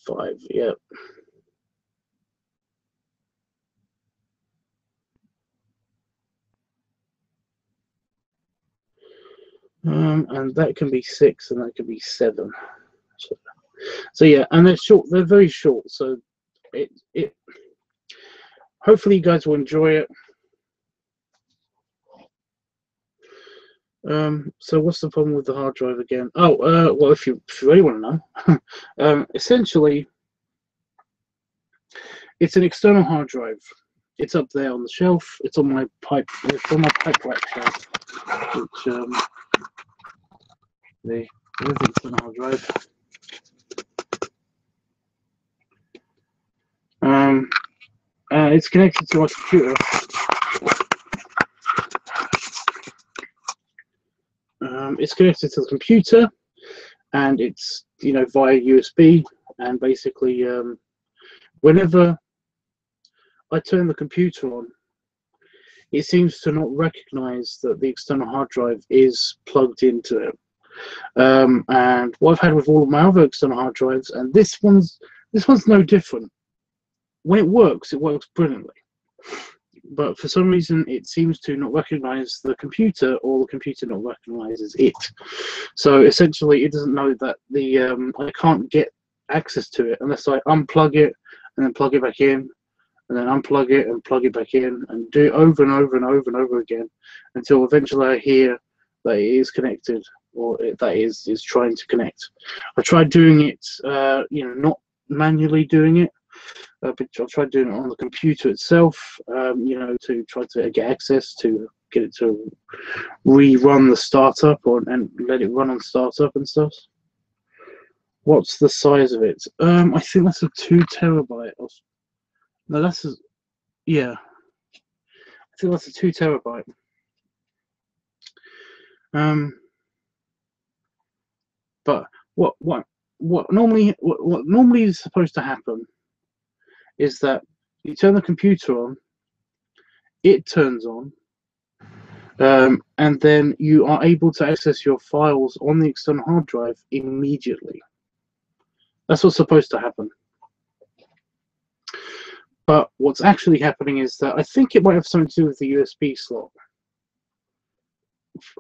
S1: 5. Yep. And that can be 6, and that can be 7. So yeah, and they're short. They're very short. So it. Hopefully, you guys will enjoy it. So what's the problem with the hard drive again? Oh, well, if you really want to know, essentially, it's an external hard drive. It's up there on the shelf. It's on my pipe. It's on my pipe rack shelf. Which the external hard drive. It's connected to my computer. it's connected to the computer, and it's, you know, via USB. And basically, whenever I turn the computer on, it seems to not recognize that the external hard drive is plugged into it. And what I've had with all of my other external hard drives, and this one's no different. When it works brilliantly. But for some reason, it seems to not recognize the computer, or the computer not recognizes it. So essentially, it doesn't know that I can't get access to it unless I unplug it and then plug it back in, and then unplug it and plug it back in, and do it over and over and over and over again until eventually I hear that it is connected, or that is trying to connect. I tried doing it, you know, not manually doing it. But I'll try doing it on the computer itself, you know, to try to get access to get it to rerun the startup, and let it run on startup and stuff. What's the size of it? I think that's a 2 terabyte. No, yeah. I think that's a 2 terabyte. But what normally is supposed to happen is that you turn the computer on, it turns on, and then you are able to access your files on the external hard drive immediately. That's what's supposed to happen. But what's actually happening is that I think it might have something to do with the USB slot.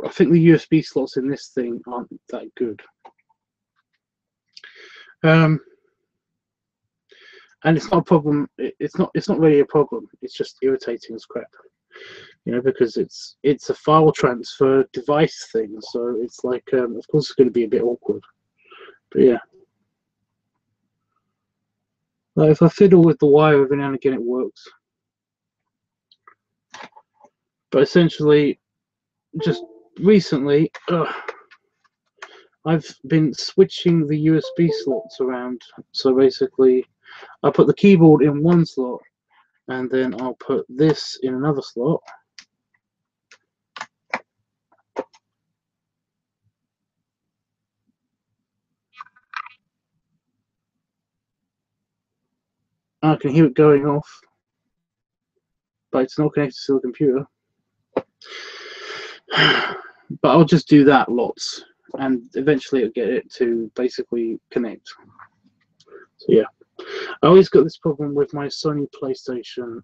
S1: I think the USB slots in this thing aren't that good. And it's not a problem. It's not really a problem. It's just irritating as crap, you know, because it's a file transfer device thing. So it's like, of course, it's going to be a bit awkward. But yeah, like if I fiddle with the wire every now and again, it works. But essentially, just recently, I've been switching the USB slots around. So basically, I put the keyboard in one slot, and then I'll put this in another slot. I can hear it going off, but it's not connected to the computer. But I'll just do that lots, and eventually it'll get it to basically connect. So yeah, I always got this problem with my Sony PlayStation.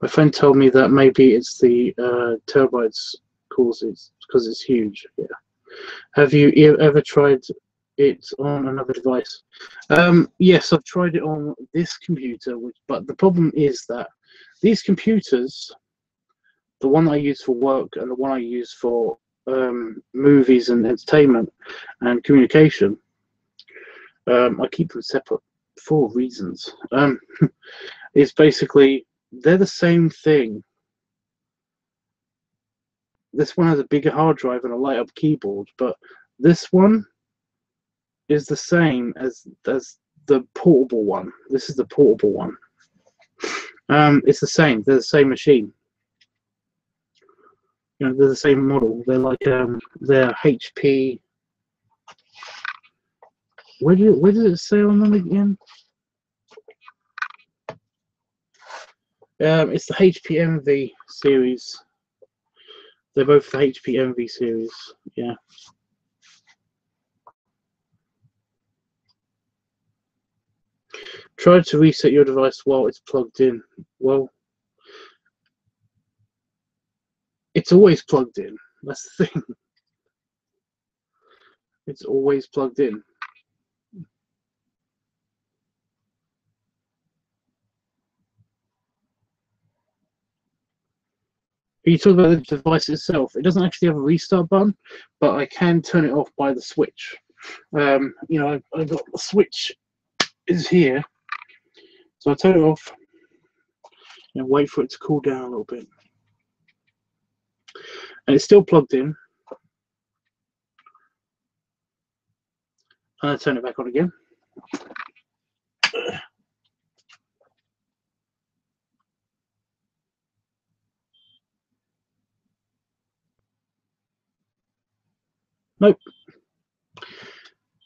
S1: My friend told me that maybe it's the terabytes causes, because it's huge. Yeah. Have you ever tried it on another device? Yes, I've tried it on this computer, but the problem is that these computers, the one I use for work and the one I use for movies and entertainment and communication, I keep them separate for reasons. It's basically, they're the same thing. This one has a bigger hard drive and a light up keyboard, but this one is the same as the portable one. This is the portable one. It's the same. They're the same machine. You know, they're the same model. They're like they're HP. Where does it say on them again? It's the HP MV series. They're both the HP MV series. Yeah. Try to reset your device while it's plugged in. Well, it's always plugged in. That's the thing. It's always plugged in. You talk about the device itself. It doesn't actually have a restart button, but I can turn it off by the switch. You know, I've got the switch is here, so I turn it off and wait for it to cool down a little bit. And it's still plugged in. And I turn it back on again. Nope,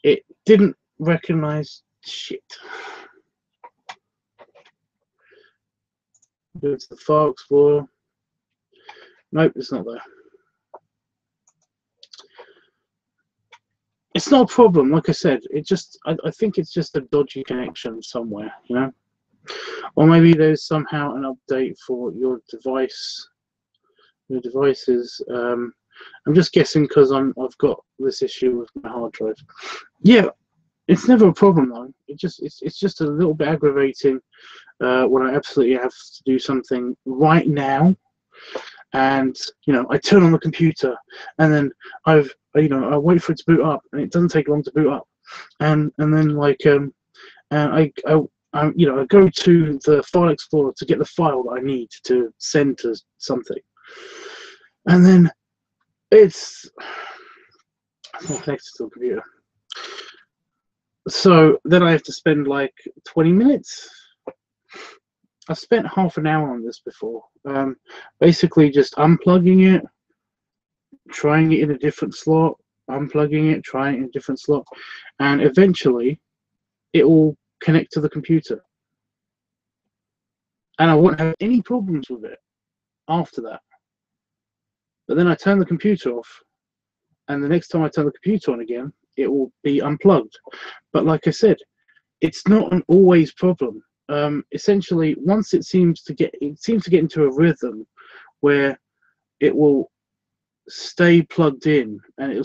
S1: it didn't recognize shit. Go to the File Explorer. Nope, it's not there. It's not a problem, like I said. It just, I think it's just a dodgy connection somewhere, you know. Or maybe there's somehow an update for your device. Your devices. I'm just guessing because I've got this issue with my hard drive. Yeah, it's never a problem though. It's just a little bit aggravating when I absolutely have to do something right now, and you know I turn on the computer, and then I wait for it to boot up, and it doesn't take long to boot up, and then like and I go to the File Explorer to get the file that I need to send to something, and then it's not connected to the computer. So then I have to spend like 20 minutes. I've spent half an hour on this before. Basically just unplugging it, trying it in a different slot, unplugging it, trying it in a different slot, and eventually it will connect to the computer. And I won't have any problems with it after that. But then I turn the computer off, and the next time I turn the computer on again, it will be unplugged. But like I said, it's not an always problem. Essentially, once it seems to get into a rhythm where it will stay plugged in, and it will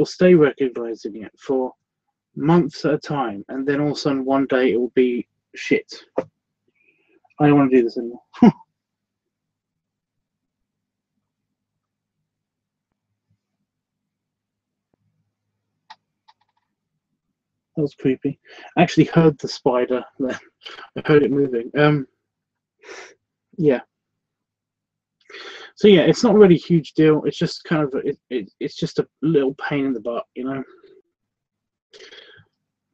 S1: stay recognizing it for months at a time, and then all of a sudden one day it will be shit. I don't want to do this anymore. That was creepy. I actually heard the spider then. I heard it moving. Yeah. So yeah, it's not really a huge deal. It's just kind of it's just a little pain in the butt, you know.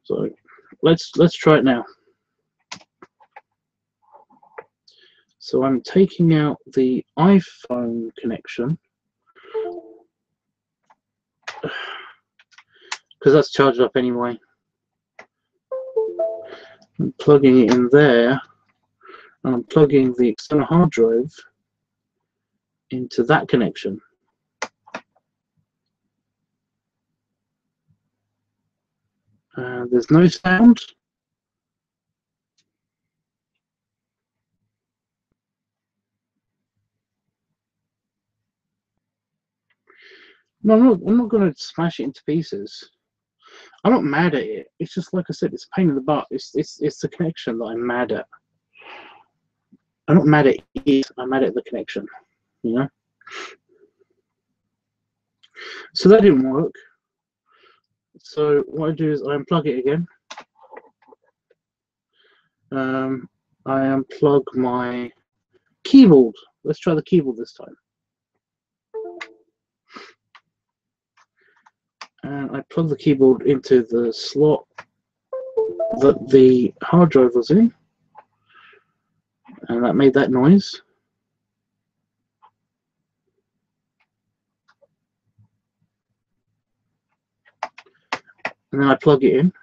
S1: So let's try it now. So I'm taking out the iPhone connection because that's charged up anyway. I'm plugging it in there, and I'm plugging the external hard drive into that connection. There's no sound. No, I'm not going to smash it into pieces. I'm not mad at it. It's just like I said, it's a pain in the butt. It's the connection that I'm mad at. I'm not mad at it. I'm mad at the connection. You know. So that didn't work. So what I do is I unplug it again. I unplug my keyboard. Let's try the keyboard this time. And I plug the keyboard into the slot that the hard drive was in, and that made that noise. And then I plug it in,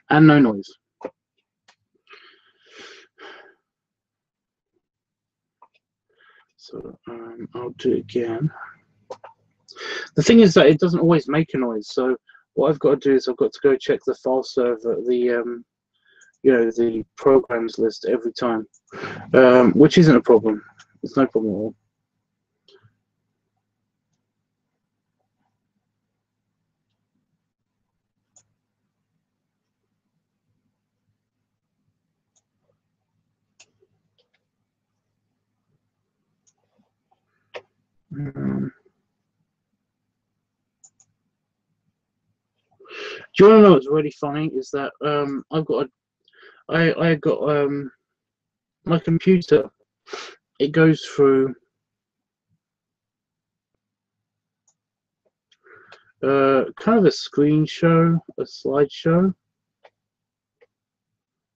S1: and no noise. So I'll do it again. The thing is that it doesn't always make a noise. So what I've got to do is I've got to go check the file server, the the programs list every time, which isn't a problem. It's no problem at all. Do you want to know what's really funny? Is that I got my computer. It goes through kind of a screen show, a slideshow.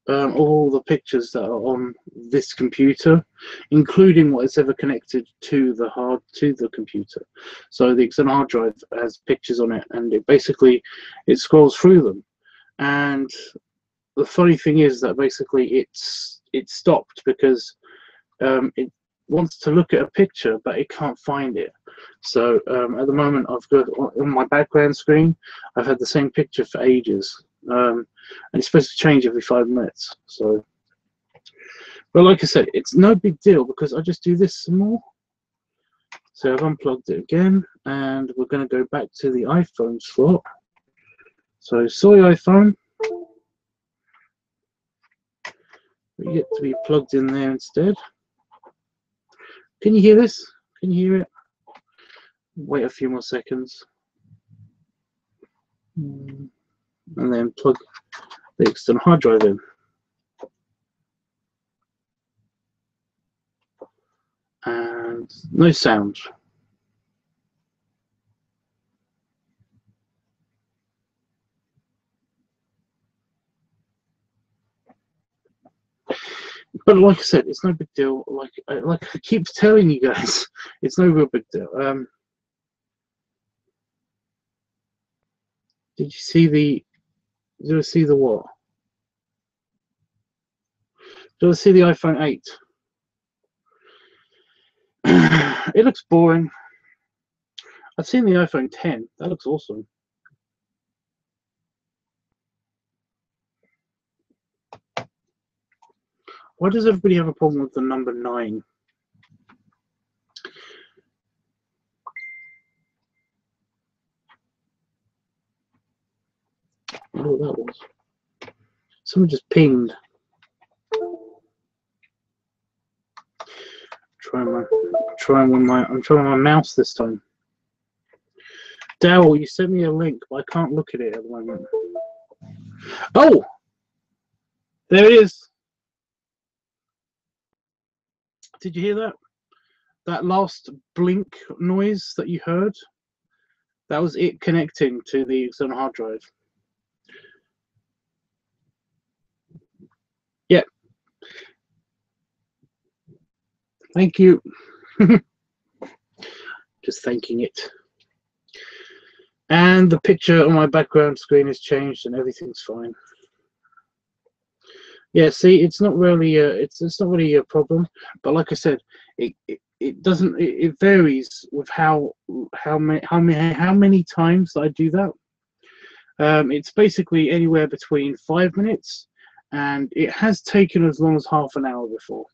S1: all the pictures that are on this computer, including what is ever connected to the computer. So the external hard drive has pictures on it, and it scrolls through them. And the funny thing is that basically it stopped because it wants to look at a picture, but it can't find it. So at the moment, I've got on my background screen, I've had the same picture for ages. And it's supposed to change every 5 minutes. So, but like I said, it's no big deal because I just do this some more. So I've unplugged it again, and we're going to go back to the iPhone slot. So sorry, iPhone, you get to be plugged in there instead. Can you hear this? Can you hear it? Wait a few more seconds. And then plug the external hard drive in. And no sound. But like I said, it's no big deal. Like I keep telling you guys, it's no real big deal. Did you see the what? Did you see the iPhone 8? It looks boring. I've seen the iPhone 10. That looks awesome. Why does everybody have a problem with the number 9? I don't know what that was. Someone just pinged. I'm trying my mouse this time. Daryl, you sent me a link, but I can't look at it at the moment. Oh! There it is. Did you hear that? That last blink noise that you heard? That was it connecting to the external hard drive. Yep. Thank you. Just thanking it. And the picture on my background screen has changed and everything's fine. Yeah, see, it's not really it's not really a problem, but like I said, it varies with how many times that I do that. It's basically anywhere between 5 minutes, and it has taken as long as half an hour before.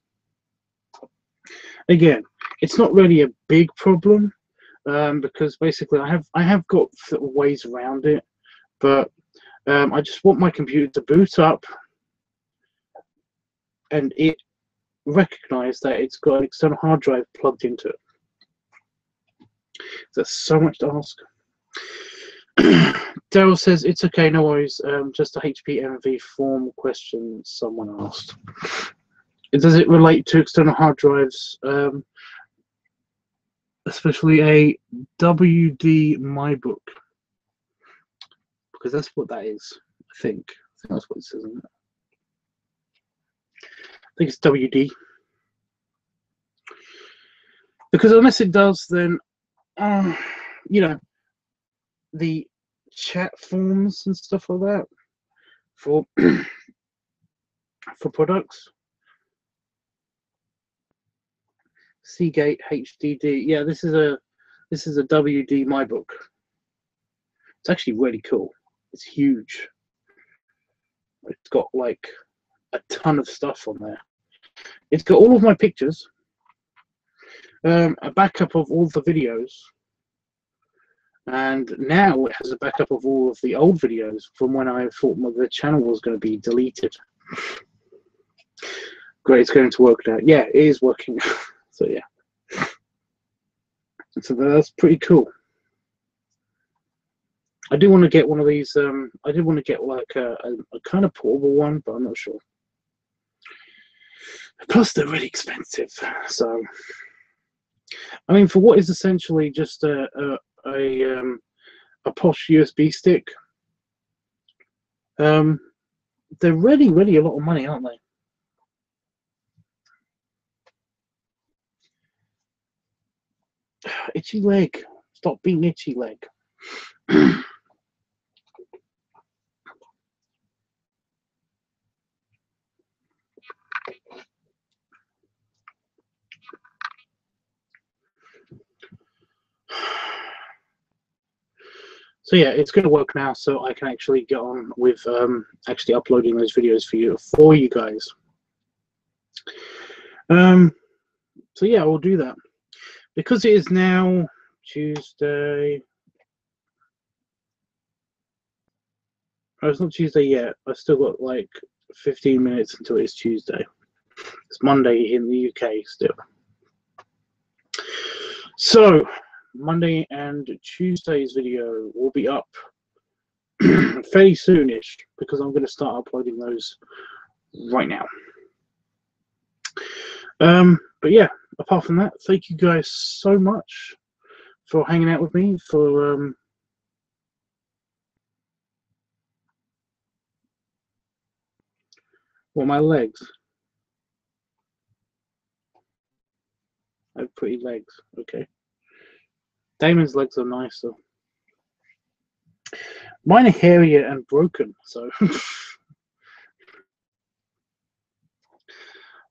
S1: Again, it's not really a big problem because basically I have got ways around it, but I just want my computer to boot up and it recognize that it's got an external hard drive plugged into it. That's so much to ask. Daryl says it's okay, no worries. Just a HPMV form question someone asked. Does it relate to external hard drives, especially a WD MyBook? Because that's what that is. I think that's what it says, isn't it? I think it's WD. Because unless it does, then you know, the chat forms and stuff like that for products. Seagate HDD. Yeah, this is a WD MyBook. It's actually really cool. It's huge. It's got like a ton of stuff on there. It's got all of my pictures, a backup of all the videos, and now it has a backup of all of the old videos from when I thought the channel was going to be deleted. Great, it's going to work now. Yeah, it is working. So yeah, so that's pretty cool. I do want to get one of these. I did want to get like a kind of portable one, but I'm not sure. Plus, they're really expensive. So, I mean, for what is essentially just a posh USB stick, they're really a lot of money, aren't they? Itchy leg. Stop being itchy leg. So yeah, it's going to work now, so I can actually get on with actually uploading those videos for you guys. So yeah, we'll do that because it is now Tuesday. Oh, it's not Tuesday yet. I've still got like 15 minutes until it's Tuesday. It's Monday in the UK still. So Monday and Tuesday's video will be up fairly soonish because I'm going to start uploading those right now. But yeah, apart from that, thank you guys so much for hanging out with me for well, my legs. I have pretty legs. Okay. Damon's legs are nicer. Mine are hairier and broken, so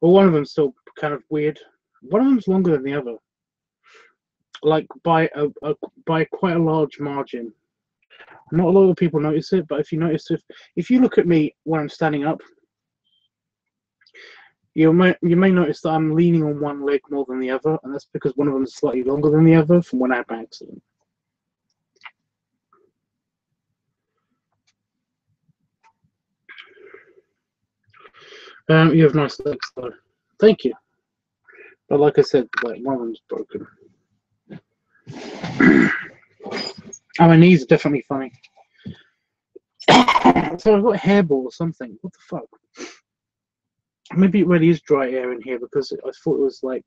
S1: well, one of them's still kind of weird. One of them's longer than the other, like by quite a large margin. Not a lot of people notice it, but if you notice, if you look at me when I'm standing up, you may notice that I'm leaning on one leg more than the other, and that's because one of them is slightly longer than the other from when I had my accident. You have nice legs, though. Thank you. But like I said, like one of them's broken. Oh, my knees are definitely funny. So I've got a hairball or something. What the fuck? Maybe it really is dry air in here because I thought it was like.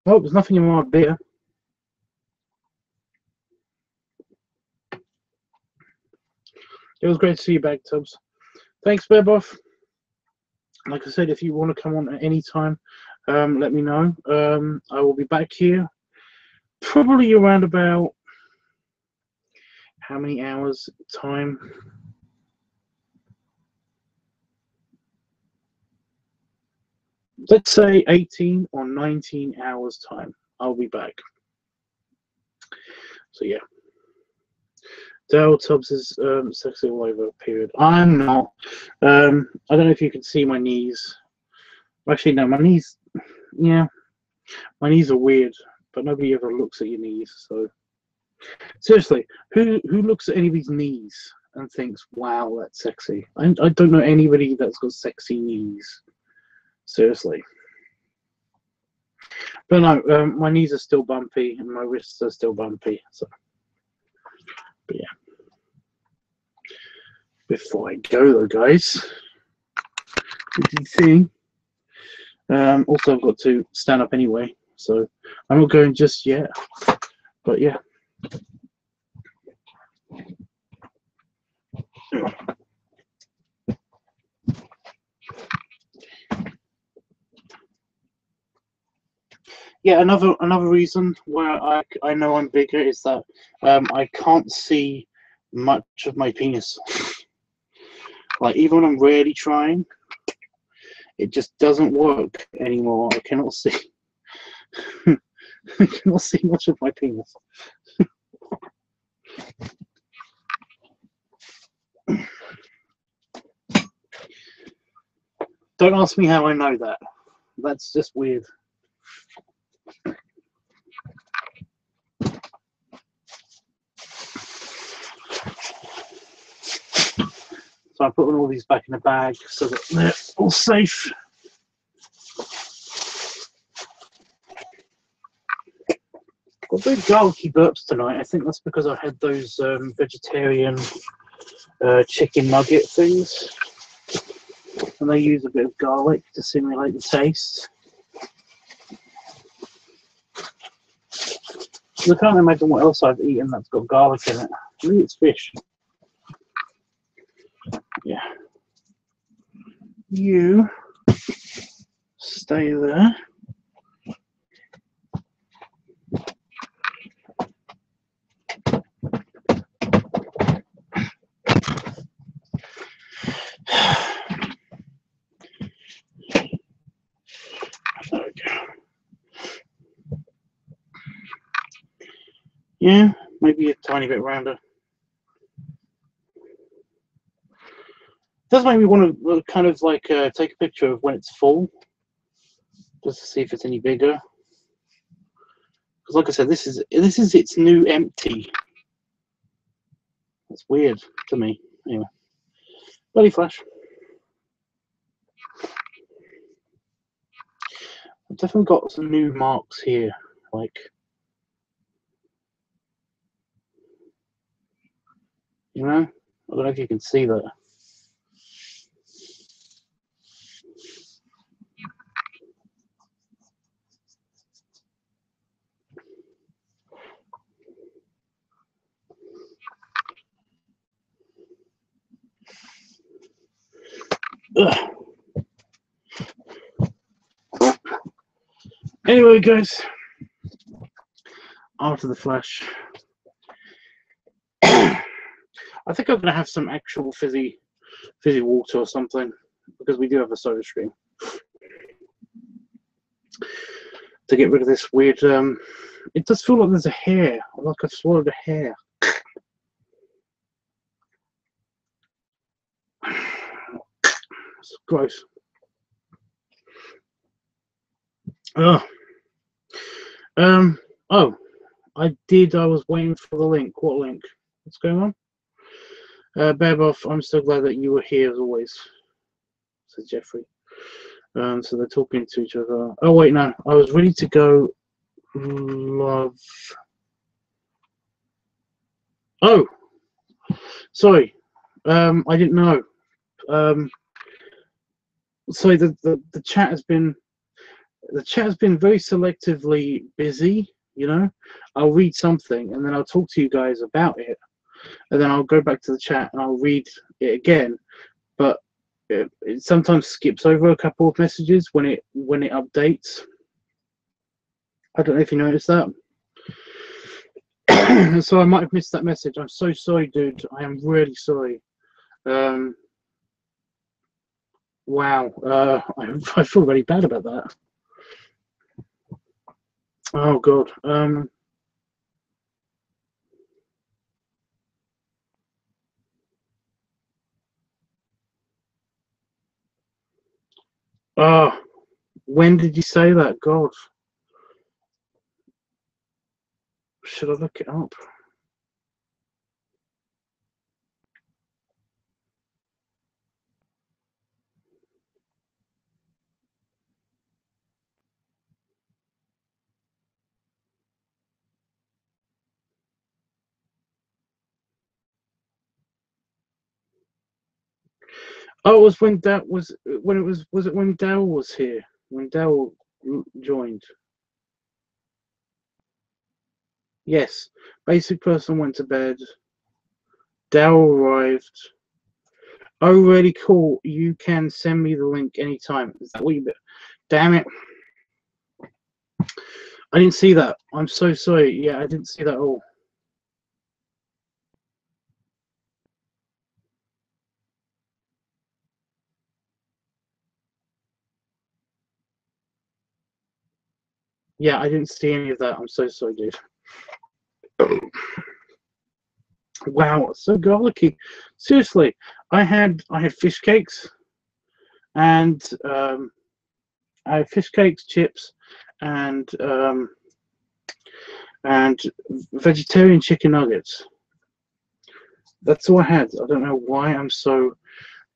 S1: Oh, there's nothing in my beer. It was great to see you back, Tubbs. Thanks, Bearbuff. Like I said, if you want to come on at any time, let me know. I will be back here probably around about how many hours time? Let's say 18 or 19 hours time. I'll be back. So yeah. Dale Tubbs is sexy all over, period. I'm not. I don't know if you can see my knees. Actually, no, my knees, yeah. My knees are weird, but nobody ever looks at your knees. So seriously, who looks at any of these knees and thinks, wow, that's sexy? I don't know anybody that's got sexy knees. Seriously. But no, my knees are still bumpy and my wrists are still bumpy. So, but yeah. Before I go though, guys, as you see, also I've got to stand up anyway, so I'm not going just yet. But yeah. Yeah, another reason why I know I'm bigger is that I can't see much of my penis. Like even when I'm really trying, it just doesn't work anymore. I cannot see. I cannot see much of my penis. Don't ask me how I know that. That's just weird. So I'm putting all these back in the bag so that they're all safe. Got very garlicky burps tonight. I think that's because I had those vegetarian chicken nugget things. And they use a bit of garlic to simulate the taste. I can't imagine what else I've eaten that's got garlic in it. Maybe it's fish. Yeah. You stay there. There we go. Yeah, maybe a tiny bit rounder. Does make me want to kind of like take a picture of when it's full, just to see if it's any bigger. Because, like I said, this is its new empty. That's weird to me. Anyway, bloody flash. I've definitely got some new marks here, like, you know, I don't know if you can see that. Ugh. Anyway, guys, after the flash, I think I'm gonna have some actual fizzy water or something, because we do have a soda stream, to get rid of this weird. It does feel like there's a hair, like I've swallowed a hair. It's gross. Oh. Oh, I was waiting for the link. What link? What's going on? Bearbuff, I'm so glad that you were here as always, said Jeffrey. So they're talking to each other. Oh, wait, no. I was ready to go. Love. Oh, sorry. I didn't know. Sorry, the chat has been very selectively busy. You know, I'll read something and then I'll talk to you guys about it, and then I'll go back to the chat and I'll read it again. But it sometimes skips over a couple of messages when it updates. I don't know if you noticed that. So I might have missed that message. I'm so sorry, dude. I am really sorry. Wow. I feel really bad about that. Oh God. Oh, when did you say that? God. Should I look it up? Oh, it was when that was when it was it when Dell was here? When Dell joined? Yes. Basic person went to bed. Dell arrived. Oh, really cool. You can send me the link anytime. Is that what you... Damn it. I didn't see that. I'm so sorry. Yeah, I didn't see that at all. Yeah, I didn't see any of that. I'm so sorry, dude. Wow, so garlicky. Seriously, I had fish cakes, and I had fish cakes, chips, and vegetarian chicken nuggets. That's all I had. I don't know why I'm so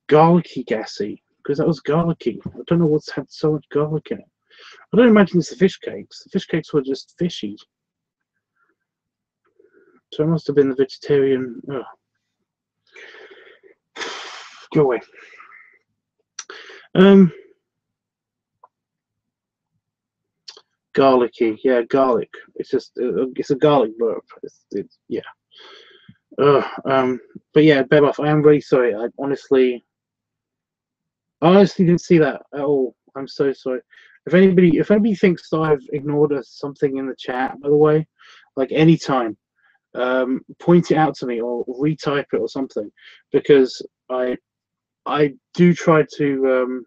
S1: garlicky gassy, because that was garlicky. I don't know what's had so much garlic in it. I don't imagine it's the fish cakes. The fish cakes were just fishy. So it must have been the vegetarian. Oh. Go away. Garlicky, yeah, garlic. It's just it's a garlic burp. It's yeah. But yeah, Beboff, I am really sorry. I honestly didn't see that at all. I'm so sorry. If anybody thinks that I've ignored something in the chat, by the way, like anytime, point it out to me or retype it or something, because I do try to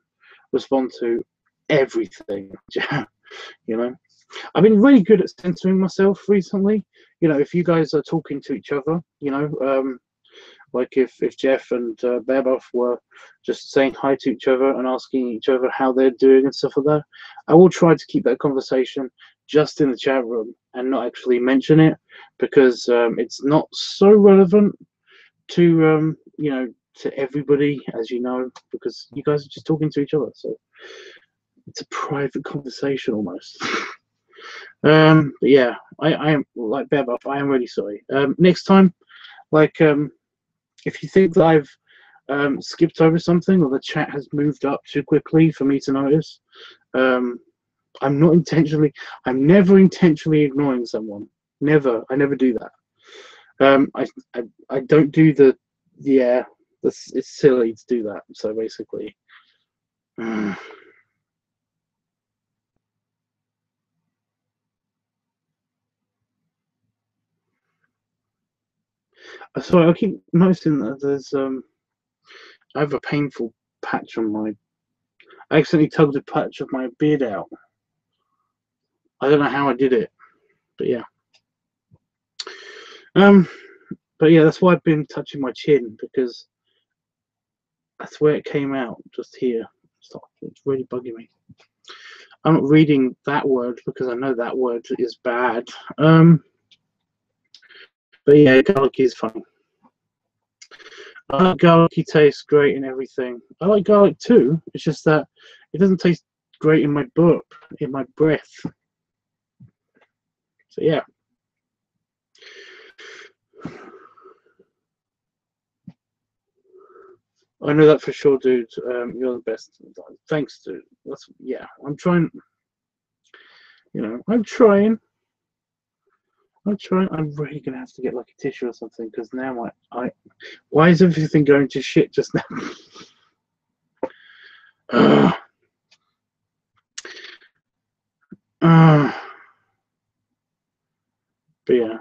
S1: respond to everything. You know, I've been really good at censoring myself recently. You know, if you guys are talking to each other, you know, like if Jeff and Beboff were just saying hi to each other and asking each other how they're doing and stuff like that, I will try to keep that conversation just in the chat room and not actually mention it, because it's not so relevant to you know, to everybody, as you know, because you guys are just talking to each other, so it's a private conversation almost. But yeah, I am, like Beboff, I am really sorry. Next time, like if you think that I've skipped over something or the chat has moved up too quickly for me to notice, I'm never intentionally ignoring someone. Never. I never do that. I don't do the, yeah, it's silly to do that. So basically, sorry, I keep noticing that there's I have a painful patch on my. I accidentally tugged a patch of my beard out. I don't know how I did it, but yeah. But yeah, that's why I've been touching my chin, because that's where it came out, just here. It's really bugging me. I'm not reading that word because I know that word is bad. But yeah, garlic is funny. Garlicky tastes great and everything. I like garlic too. It's just that it doesn't taste great in my burp, in my breath. So yeah. I know that for sure, dude. You're the best. Thanks, dude. Yeah. I'm trying. You know, I'm trying. I'm really gonna have to get like a tissue or something, because now why is everything going to shit just now? But yeah,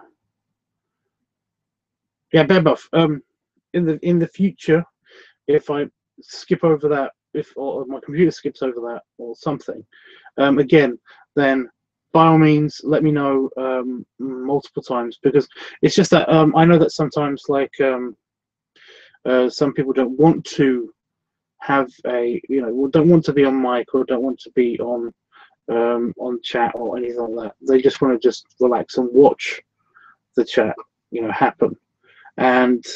S1: Beboff. In the future, if I skip over that, or my computer skips over that or something, again, then by all means let me know multiple times, because it's just that I know that sometimes, like some people don't want to have don't want to be on mic, or don't want to be on chat or anything like that. They just want to just relax and watch the chat, happen. And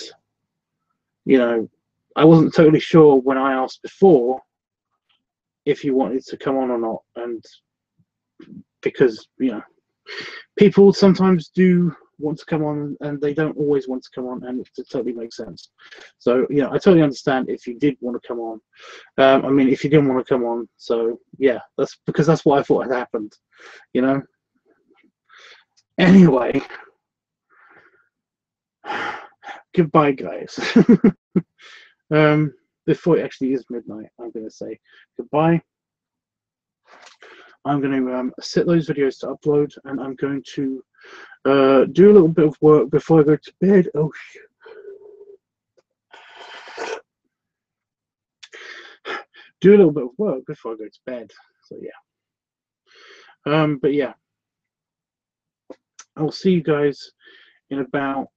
S1: I wasn't totally sure when I asked before if you wanted to come on or not, and because people sometimes do want to come on and they don't always want to come on, and it totally makes sense. So I totally understand if you did want to come on. I mean, if you didn't want to come on, so yeah, that's because that's what I thought had happened. Anyway, goodbye, guys. Before it actually is midnight, I'm going to say goodbye. I'm going to set those videos to upload, and I'm going to do a little bit of work before I go to bed. Oh, do a little bit of work before I go to bed. So yeah. But yeah, I'll see you guys in about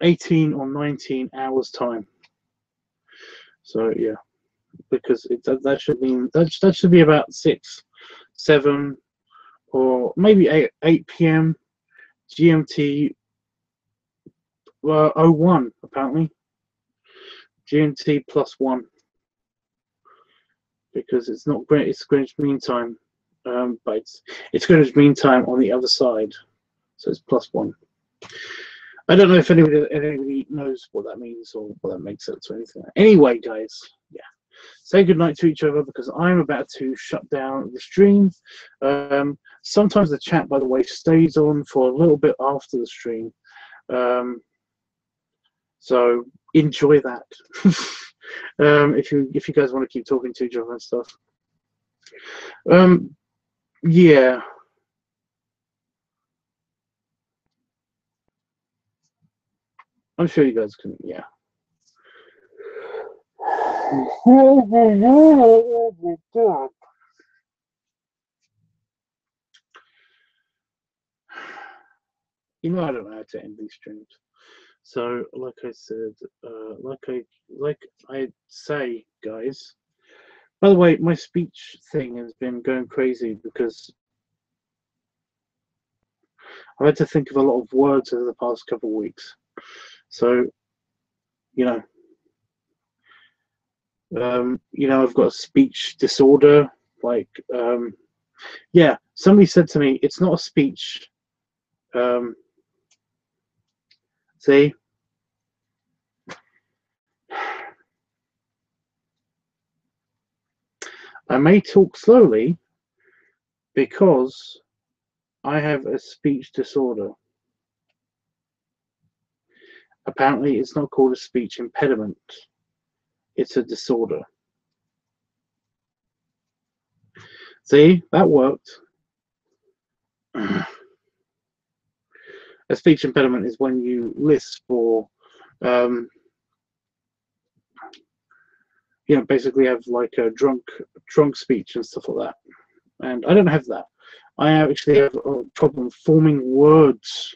S1: 18 or 19 hours time. So yeah, because that should be about 6, 7, or maybe 8 p.m. GMT. 01 apparently. GMT +1, because it's not great. It's Greenwich Mean Time, but it's Greenwich Mean Time on the other side, so it's +1. I don't know if anybody knows what that means or what that makes sense or anything. Anyway, guys, yeah. say goodnight to each other because I'm about to shut down the stream. Sometimes the chat, by the way, stays on for a little bit after the stream. So enjoy that. If you guys want to keep talking to each other and stuff. Yeah. I'm sure you guys can, yeah. You know I don't know how to end these streams. So, like I said, like I say, guys. By the way, my speech thing has been going crazy because I've had to think of a lot of words over the past couple of weeks. So, you know, I've got a speech disorder. Like, yeah, somebody said to me, it's not a speech. See, I may talk slowly because I have a speech disorder. Apparently, it's not called a speech impediment. It's a disorder. See, that worked. A speech impediment is when you lisp or, basically have like a drunk speech and stuff like that. And I don't have that. I actually have a problem forming words,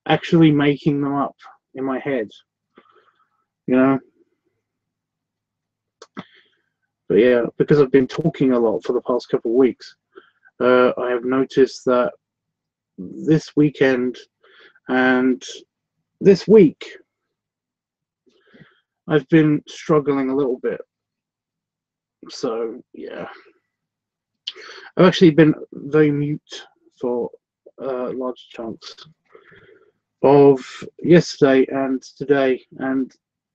S1: actually making them up in my head. But yeah, because I've been talking a lot for the past couple of weeks, I have noticed that this weekend and this week I've been struggling a little bit. So yeah, I've actually been very mute for large chunks of yesterday and today,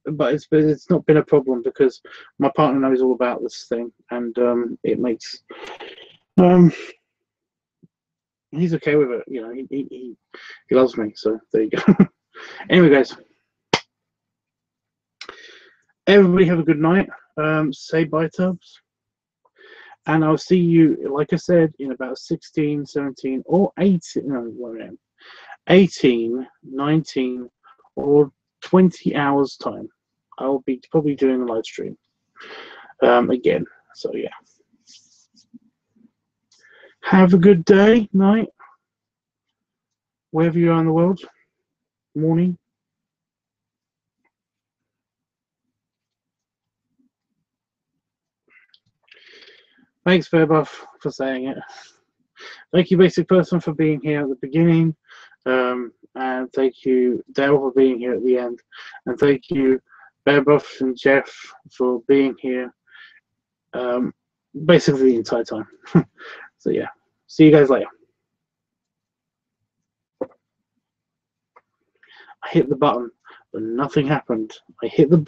S1: but it's not been a problem because my partner knows all about this thing, and it makes he's okay with it. He loves me, so there you go. Anyway, guys, everybody have a good night. Say bye, Tubbs. And I'll see you, like I said, in about 16, 17, or 18, no, 18, 19, or 20 hours time. I'll be probably doing a live stream again. So, yeah. Have a good day, night, wherever you are in the world, morning. Thanks, Fairbuff, for saying it. Thank you, Basic Person, for being here at the beginning. And thank you, Dale, for being here at the end. And thank you, Bearbuff and Jeff, for being here basically the entire time. So, yeah. See you guys later. I hit the button, but nothing happened. I hit the...